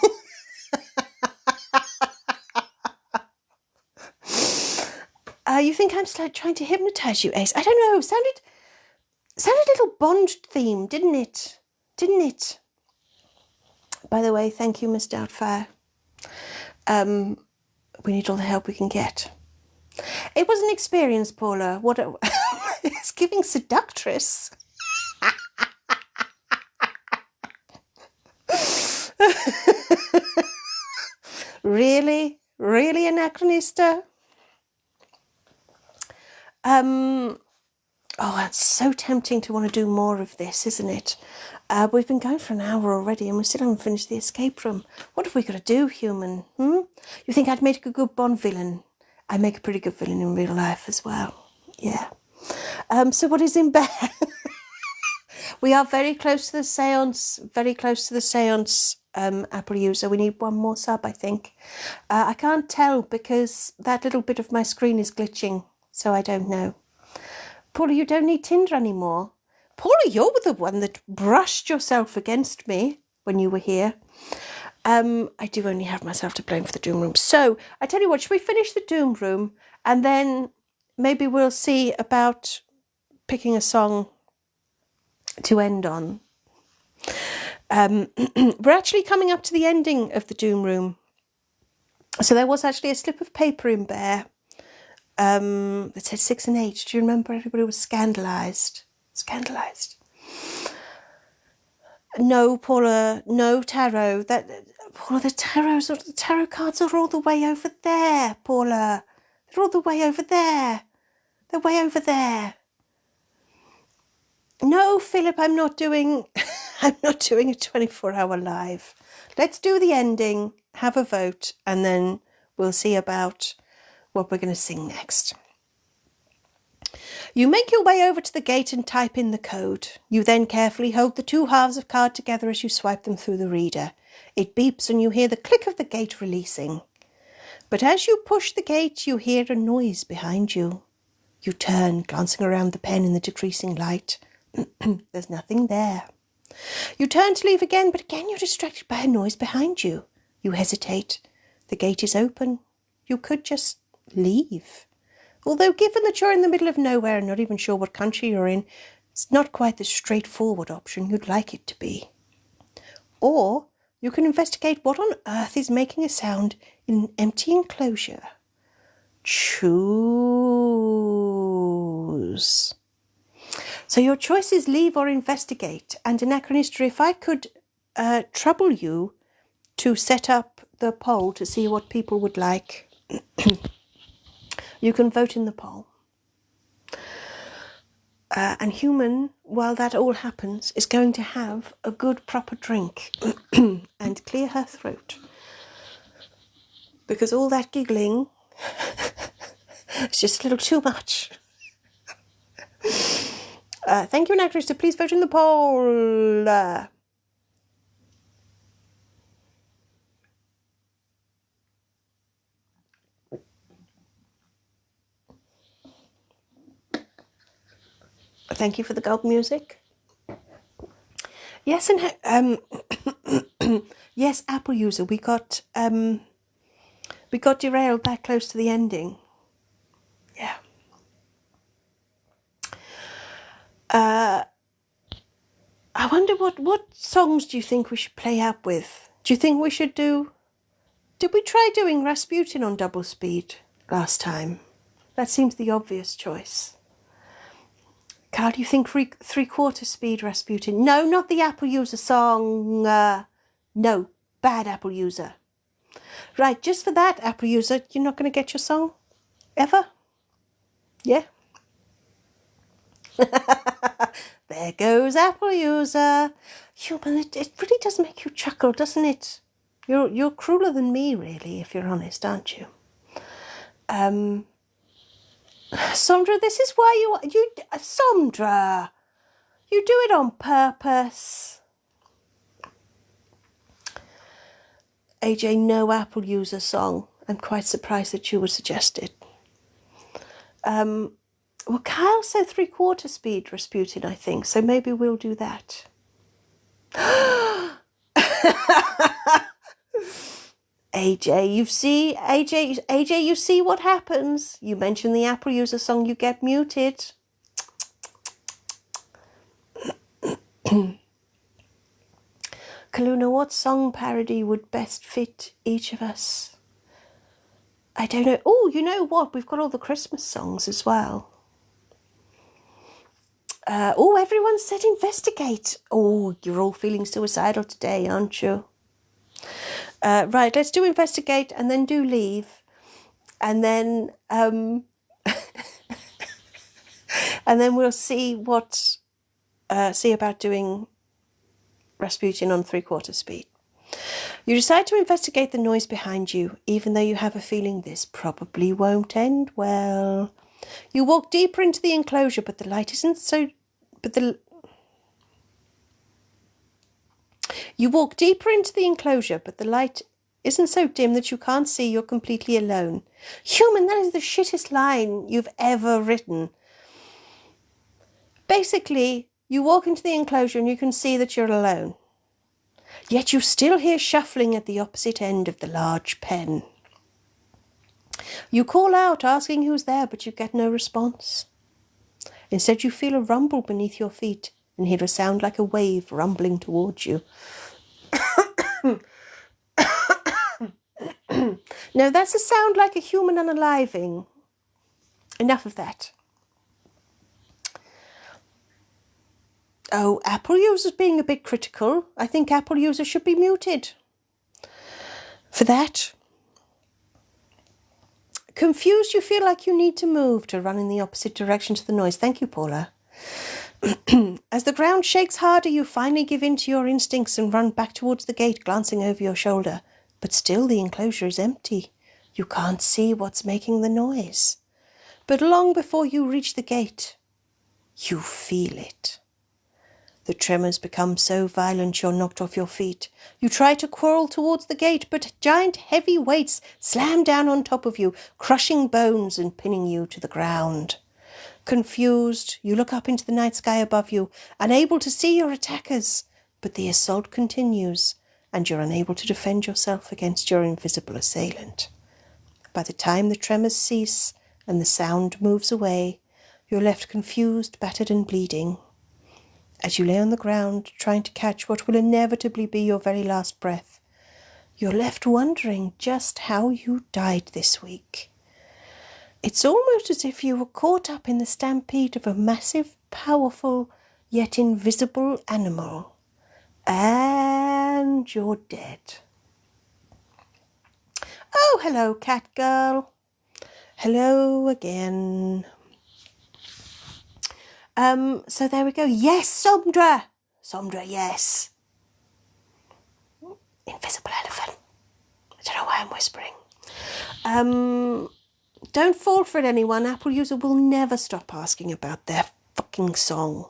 You think I'm trying to hypnotise you, Ace? I don't know. Sounded a little Bond theme, didn't it? Didn't it? By the way, thank you, Miss Doubtfire. We need all the help we can get. It was an experience, Paula. It's giving seductress. Really? Really, Anachronista? Oh, it's so tempting to want to do more of this, isn't it? We've been going for an hour already and we still haven't finished the escape room. What have we got to do, human? You think I'd make a good Bond villain? I make a pretty good villain in real life as well. Yeah. So what is in bed? We are very close to the seance. Very close to the seance, Apple user. We need one more sub, I think. I can't tell because that little bit of my screen is glitching, so I don't know. Paula, you don't need Tinder anymore. Paula, you're the one that brushed yourself against me when you were here. I do only have myself to blame for the Doom Room. So, I tell you what, should we finish the Doom Room and then maybe we'll see about picking a song to end on. We're actually coming up to the ending of the Doom Room. So there was actually a slip of paper in there that said 6 and 8. Do you remember? Everybody was scandalised. Scandalised. No, Paula, no tarot. Paula, the tarot cards are all the way over there, Paula. They're all the way over there. They're way over there. No, Philip, I'm not doing a 24-hour live. Let's do the ending, have a vote, and then we'll see about what we're going to sing next. You make your way over to the gate and type in the code. You then carefully hold the two halves of card together as you swipe them through the reader. It beeps and you hear the click of the gate releasing. But as you push the gate, you hear a noise behind you. You turn, glancing around the pen in the decreasing light. There's nothing there. You turn to leave again, but again you're distracted by a noise behind you. You hesitate. The gate is open. You could just leave. Although given that you're in the middle of nowhere and not even sure what country you're in, it's not quite the straightforward option you'd like it to be. Or you can investigate what on earth is making a sound in an empty enclosure. Choose. So your choice is leave or investigate. And Anachronista, if I could trouble you to set up the poll to see what people would like, you can vote in the poll. And Human, while that all happens, is going to have a good proper drink and clear her throat. Because all that giggling is just a little too much. Thank you, Anachronista. Please vote in the poll. Thank you for the gold music. Yes, and yes, Apple user, we got derailed that close to the ending. Yeah. I wonder what songs do you think we should play out with? Do you think we should do... Did we try doing Rasputin on double speed last time? That seems the obvious choice. Carl, do you think 3/4 speed Rasputin? No, not the Apple user song. No, bad Apple user. Right, just for that, Apple user, you're not going to get your song? Ever? Yeah? There goes Apple user. Human, it really does make you chuckle, doesn't it? You're crueler than me, really, if you're honest, aren't you? Sondra, this is why you Sondra, you do it on purpose. AJ, no Apple user song. I'm quite surprised that you would suggest it. Well, Kyle said 3/4 speed Rasputin, I think, so maybe we'll do that. AJ, you see, AJ, you see what happens. You mention the Apple user song, you get muted. Kaluna, what song parody would best fit each of us? I don't know. Oh, you know what? We've got all the Christmas songs as well. Oh, everyone said investigate. Oh, you're all feeling suicidal today, aren't you? Right, let's do investigate and then do leave. And then and then we'll see what see about doing Rasputin on 3/4 speed. You decide to investigate the noise behind you, even though you have a feeling this probably won't end well. You walk deeper into the enclosure, but the light isn't so... You walk deeper into the enclosure, but the light isn't so dim that you can't see you're completely alone. Human, that is the shittest line you've ever written. Basically, you walk into the enclosure and you can see that you're alone. Yet you still hear shuffling at the opposite end of the large pen. You call out, asking who's there, but you get no response. Instead, you feel a rumble beneath your feet and hear a sound like a wave rumbling towards you. No, that's a sound like a human unaliving. Enough of that. Oh, Apple users being a bit critical. I think Apple users should be muted for that. Confused, you feel like you need to move to run in the opposite direction to the noise. Thank you, Paula. As the ground shakes harder, you finally give in to your instincts and run back towards the gate, glancing over your shoulder. But still the enclosure is empty. You can't see what's making the noise. But long before you reach the gate, you feel it. The tremors become so violent you're knocked off your feet. You try to crawl towards the gate, but giant heavy weights slam down on top of you, crushing bones and pinning you to the ground. Confused, you look up into the night sky above you, unable to see your attackers, but the assault continues, and you're unable to defend yourself against your invisible assailant. By the time the tremors cease and the sound moves away, you're left confused, battered and bleeding. As you lay on the ground, trying to catch what will inevitably be your very last breath, you're left wondering just how you died this week. It's almost as if you were caught up in the stampede of a massive, powerful, yet invisible animal. And you're dead. Oh, hello, cat girl. Hello again. So there we go. Yes, Somdra. Somdra, yes. Invisible elephant. I don't know why I'm whispering. Don't fall for it, anyone. Apple user will never stop asking about their fucking song.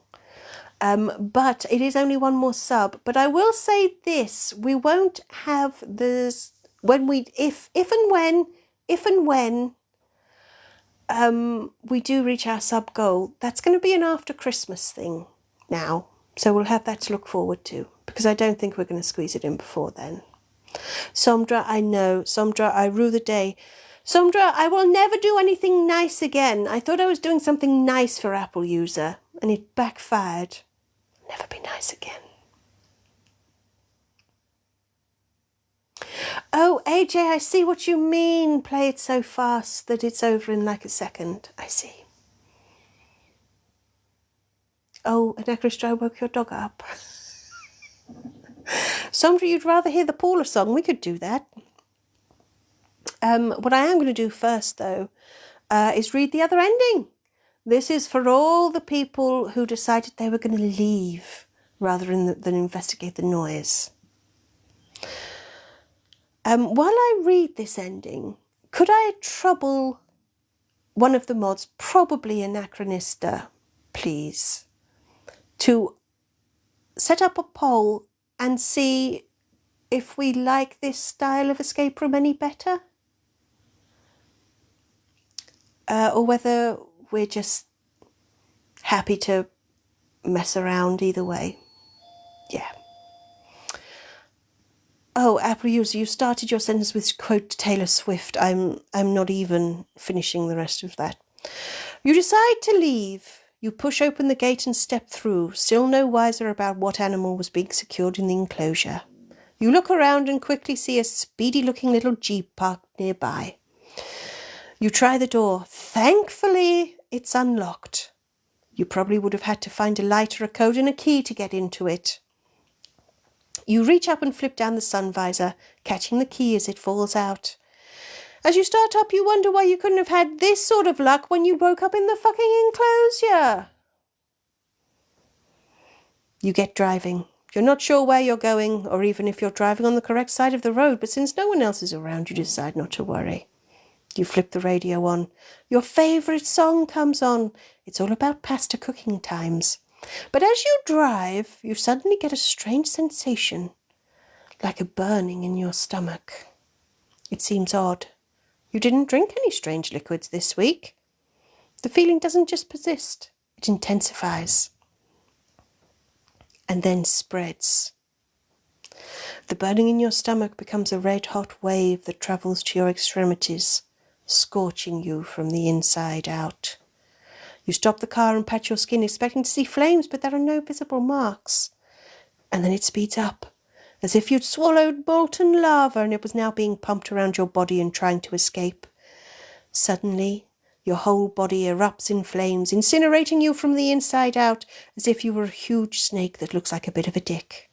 But it is only one more sub. But I will say this: we won't have this when we if and when we do reach our sub goal. That's going to be an after Christmas thing now, so we'll have that to look forward to, because I don't think we're going to squeeze it in before then. Somdra, I know. Somdra, I rue the day. Somdra, I will never do anything nice again. I thought I was doing something nice for Apple user, and it backfired. Never be nice again. Oh, AJ, I see what you mean. Play it so fast that it's over in like a second. I see. Oh, an Ekristrai woke your dog up. Somdra, you'd rather hear the Paula song? We could do that. What I am going to do first, though, is read the other ending. This is for all the people who decided they were going to leave rather than investigate the noise. While I read this ending, could I trouble one of the mods, probably Anachronista, please, to set up a poll and see if we like this style of escape room any better? Or whether we're just happy to mess around either way. Yeah. Oh, Apple user, you started your sentence with quote Taylor Swift. I'm not even finishing the rest of that. You decide to leave. You push open the gate and step through, still no wiser about what animal was being secured in the enclosure. You look around and quickly see a speedy-looking little jeep parked nearby. You try the door. Thankfully, it's unlocked. You probably would have had to find a lighter, a code and a key to get into it. You reach up and flip down the sun visor, catching the key as it falls out. As you start up, you wonder why you couldn't have had this sort of luck when you woke up in the fucking enclosure. You get driving. You're not sure where you're going, or even if you're driving on the correct side of the road, but since no one else is around, you decide not to worry. You flip the radio on. Your favourite song comes on. It's all about pasta cooking times. But as you drive, you suddenly get a strange sensation, like a burning in your stomach. It seems odd. You didn't drink any strange liquids this week. The feeling doesn't just persist, it intensifies and then spreads. The burning in your stomach becomes a red-hot wave that travels to your extremities, scorching you from the inside out. You stop the car and pat your skin, expecting to see flames, but there are no visible marks. And then it speeds up, as if you'd swallowed molten lava and it was now being pumped around your body and trying to escape. Suddenly, your whole body erupts in flames, incinerating you from the inside out, as if you were a huge snake that looks like a bit of a dick.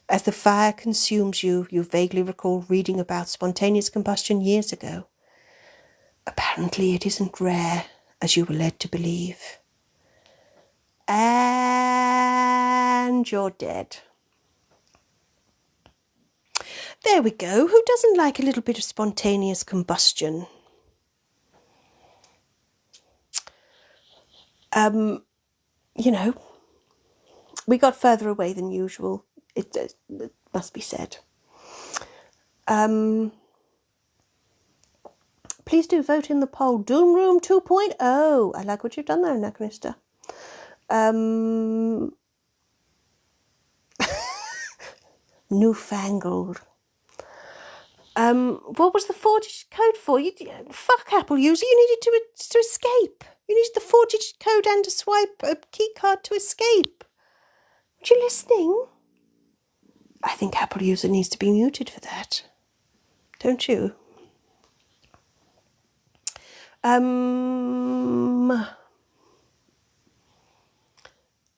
As the fire consumes you, you vaguely recall reading about spontaneous combustion years ago. Apparently it isn't rare, as you were led to believe. And you're dead. There we go. Who doesn't like a little bit of spontaneous combustion? You know, we got further away than usual. It must be said. Please do vote in the poll. Doom Room 2.0. I like what you've done there, Anachronista. Newfangled. What was the 4-digit code for? Fuck Apple user, you needed to escape. You needed the 4-digit code and to swipe a key card to escape. Were you listening? I think Apple user needs to be muted for that. Don't you?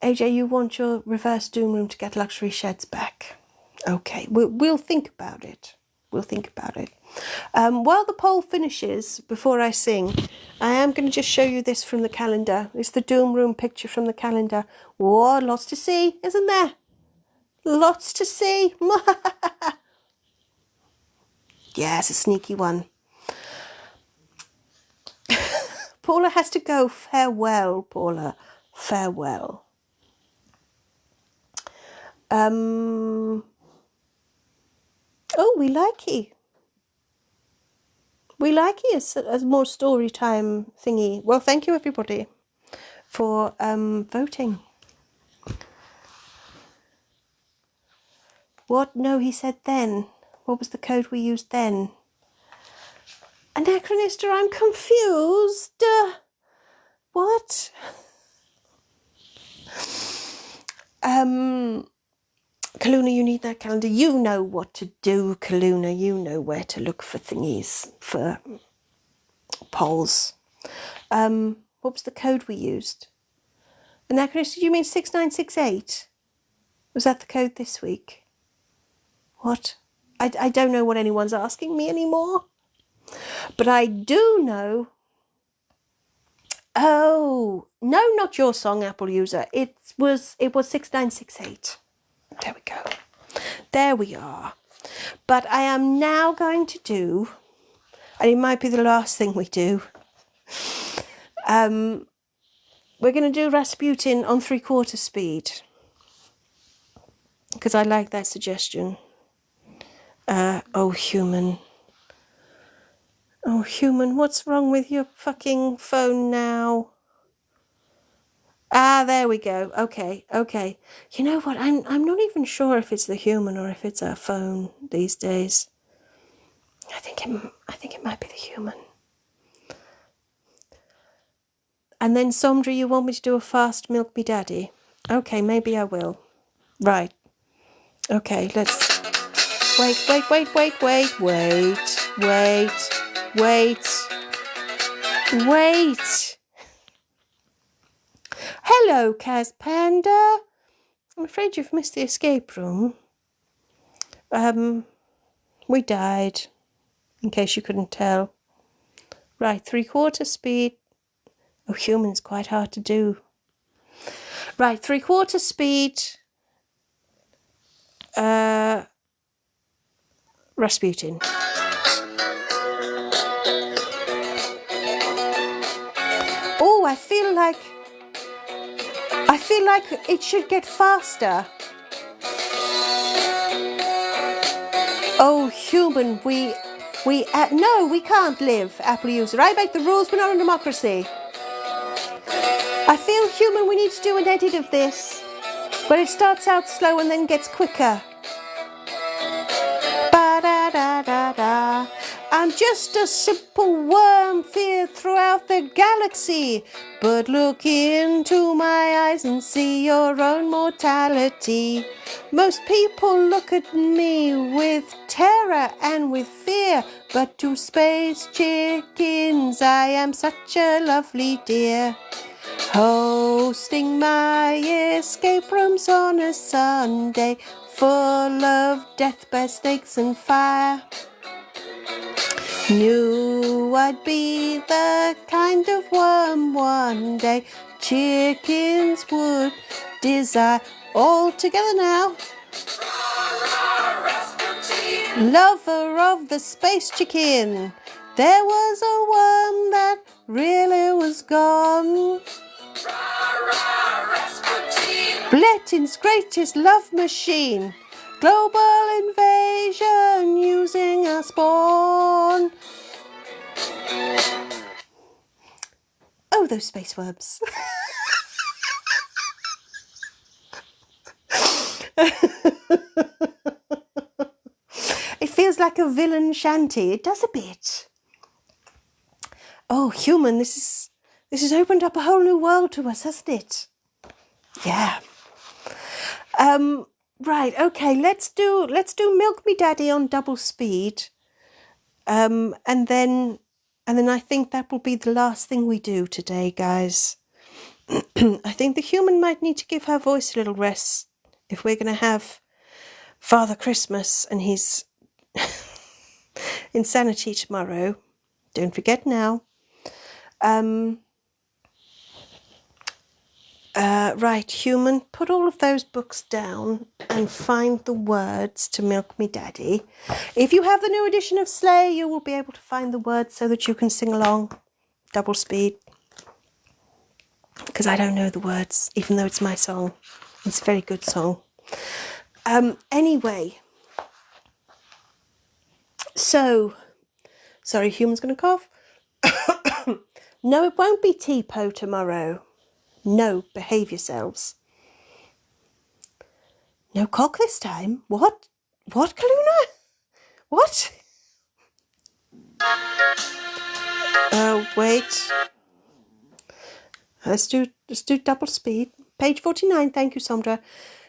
AJ, you want your reverse Doom Room to get luxury sheds back. Okay, we'll think about it. We'll think about it. While the poll finishes, before I sing, I am going to just show you this from the calendar. It's the Doom Room picture from the calendar. Whoa, lots to see, isn't there? Lots to see. Yes, a sneaky one. Paula has to go. Farewell, Paula. Farewell. Oh, we like you. We like you as more story time thingy. Well, thank you everybody for voting. What? No, he said then. What was the code we used then? Anachronista, I'm confused. What? Kaluna, you need that calendar. You know what to do, Kaluna. You know where to look for thingies, for polls. What was the code we used? Anachronista, did you mean 6968? Was that the code this week? What? I don't know what anyone's asking me anymore. But I do know... Oh, no, not your song, Apple user. It was 6968. There we go. There we are. But I am now going to do, and it might be the last thing we do, we're going to do Rasputin on 3/4 speed. Because I like that suggestion. Oh, human. Oh, human, what's wrong with your fucking phone now? Ah, there we go. Okay, okay. You know what? I'm not even sure if it's the human or if it's our phone these days. I think it might be the human. And then Sondra, you want me to do a fast milk me daddy? Okay, maybe I will. Right. Okay, let's wait. Hello, Kaz Panda. I'm afraid you've missed the escape room. We died, in case you couldn't tell. Right, 3/4 speed. Oh, human's quite hard to do. Right, 3/4 speed. Rasputin. Oh, I feel like it should get faster. Oh, human, no, we can't live, Apple user. I make the rules, we're not a democracy. I feel, human, we need to do an edit of this, where it starts out slow and then gets quicker. Ba-da-da-da-da. I'm just a simple worm feared throughout the galaxy. But look into my eyes and see your own mortality. Most people look at me with terror and with fear, but to space chickens I am such a lovely dear. Hosting my escape rooms on a Sunday, full of death by snakes and fire. Knew I'd be the kind of worm one day chickens would desire. All together now. Lover of the space chicken, there was a worm that really was gone. Blettin's greatest love machine, global invasion using a spawn. Oh, those space worms. It feels like a villain shanty. It does a bit. Oh, human, this has opened up a whole new world to us, hasn't it? Yeah. Right, okay, let's do Milk Me Daddy on double speed. And then I think that will be the last thing we do today, guys. I think the human might need to give her voice a little rest if we're going to have Father Christmas and his insanity tomorrow. Don't forget now. Right, human, put all of those books down and find the words to Milk Me Daddy. If you have the new edition of Slay, you will be able to find the words so that you can sing along double speed. Because I don't know the words, even though it's my song. It's a very good song. Anyway. So, sorry, human's going to cough. No, it won't be T-Po tomorrow. No, behave yourselves. No cock this time? What? What, Kaluna? What? Wait. Let's do double speed. Page 49, thank you, Sondra.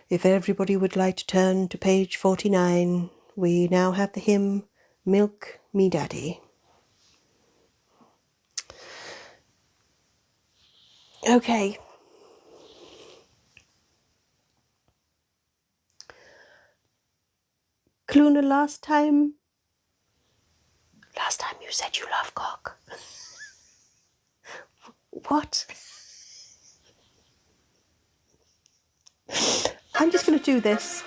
If everybody would like to turn to page 49, we now have the hymn, Milk Me Daddy. Okay. Kaluna, last time you said you love cock. What? I'm just going to do this.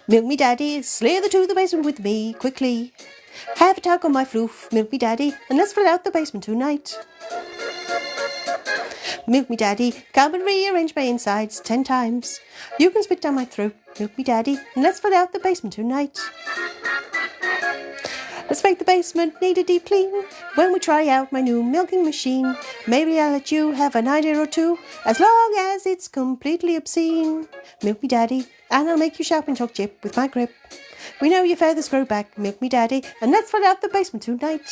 Milk me daddy, slither to the basement with me, quickly. Have a tug on my floof, milk me daddy, and let's fill out the basement tonight. Milk me daddy, come and rearrange my insides 10 times. You can spit down my throat, milk me daddy, and let's fill out the basement tonight. Let's make the basement need a deep clean. When we try out my new milking machine, maybe I'll let you have an idea or two, as long as it's completely obscene. Milk me daddy, and I'll make you shout and talk chip with my grip. We know your feathers grow back, milk me daddy, and let's find out the basement tonight.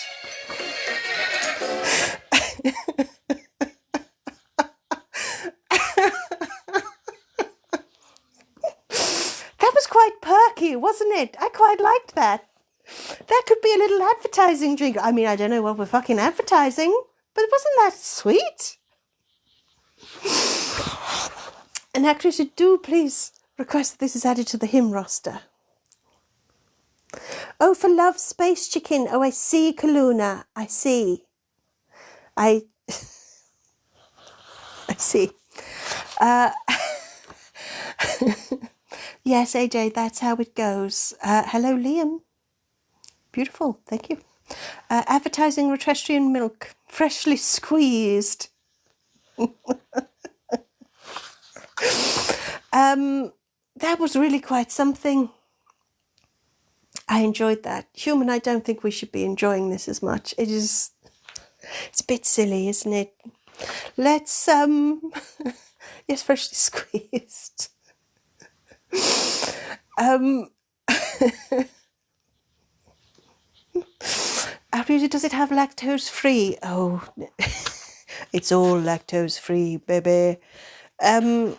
That was quite perky, wasn't it? I quite liked that. That could be a little advertising drink. I mean, I don't know what we're fucking advertising, but wasn't that sweet? And actually, do please request that this is added to the hymn roster. Oh, for love, space chicken. Oh, I see, Kaluna. I see. I see. Yes, AJ, that's how it goes. Hello, Liam. Beautiful, thank you. Advertising Rotestrian milk, freshly squeezed. That was really quite something. I enjoyed that. Human, I don't think we should be enjoying this as much. It's a bit silly, isn't it? Let's, yes, freshly squeezed. Does it have lactose free? Oh, it's all lactose free, baby. I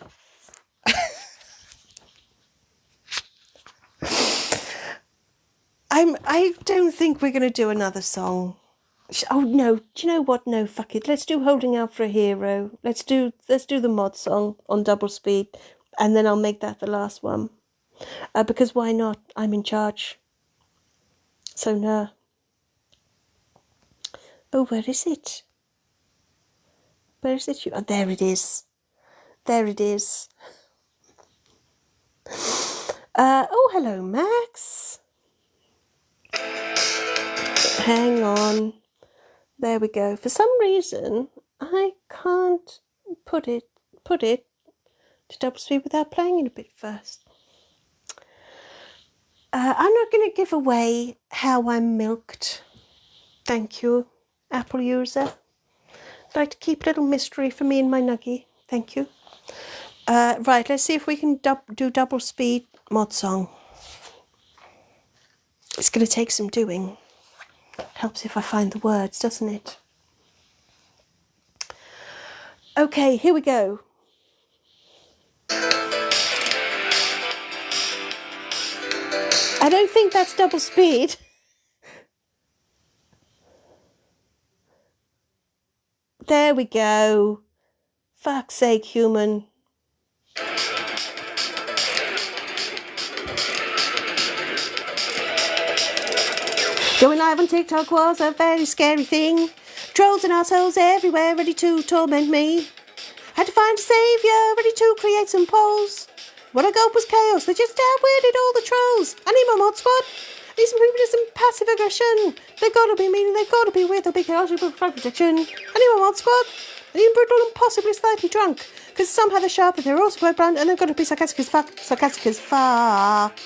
don't think we're going to do another song. Oh no! Do you know what? No, fuck it. Let's do "Holding Out for a Hero." Let's do the mod song on double speed, and then I'll make that the last one. Because why not? I'm in charge. So no. Oh, where is it? Where is it? Oh, there it is. There it is. Oh, hello, Max. Hang on. There we go. For some reason, I can't put it to double speed without playing it a bit first. I'm not going to give away how I'm milked. Thank you, Apple user. I'd like to keep a little mystery for me and my nuggie. Thank you. Right, let's see if we can do double speed mod song. It's going to take some doing. Helps if I find the words, doesn't it? Okay, here we go. I don't think that's double speed. There we go. Fuck's sake, human. Going live on TikTok was a very scary thing. Trolls and assholes everywhere ready to torment me. Had to find a saviour ready to create some polls. What I got was chaos. They just outwitted all the trolls. I need my mod squad. I need some people with some passive aggression. They've got to be mean, they've got to be weird, they'll be chaotic with protection. I need my mod squad. I need them brutal and possibly slightly drunk. Because somehow they're sharp, but they're also quite blunt, and they've got to be sarcastic as fuck. Sarcastic as fuck.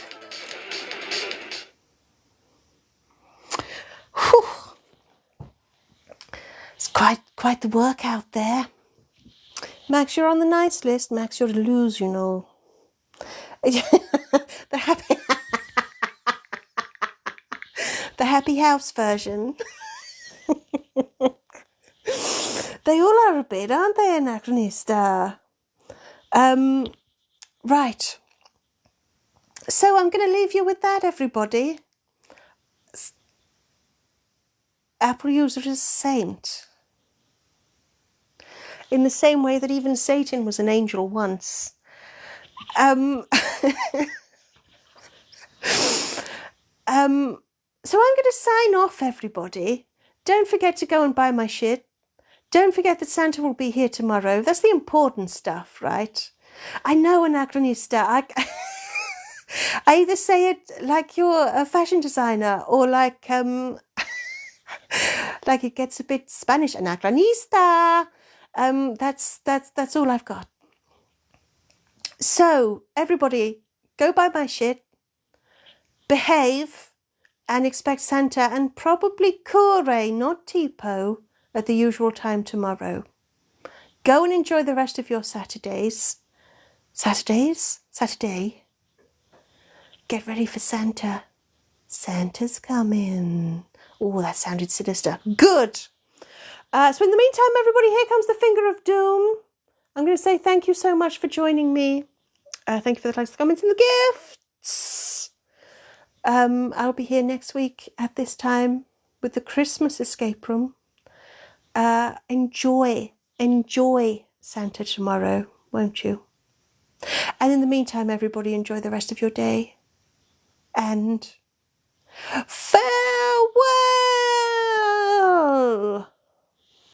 Whew. It's quite the work out there. Max, you're on the nice list. Max, you're to lose, you know. The happy house version. They all are a bit, aren't they, Anachronista? Right. So I'm going to leave you with that, everybody. Apple user is a saint. In the same way that even Satan was an angel once. So I'm going to sign off, everybody. Don't forget to go and buy my shit. Don't forget that Santa will be here tomorrow. That's the important stuff, right? I know, Anachronista. I either say it like you're a fashion designer or like like it gets a bit Spanish. Anachronista. That's all I've got. So everybody, go buy my shit, behave, and expect Santa and probably Kure, not Tipo, at the usual time tomorrow. Go and enjoy the rest of your Saturdays. Saturday. Get ready for Santa. Santa's coming. Oh, that sounded sinister. Good. So in the meantime, everybody, here comes the finger of doom. I'm going to say thank you so much for joining me. Thank you for the likes, the comments, and the gifts. I'll be here next week at this time with the Christmas escape room. Enjoy Santa tomorrow, won't you? And in the meantime, everybody, enjoy the rest of your day. And farewell!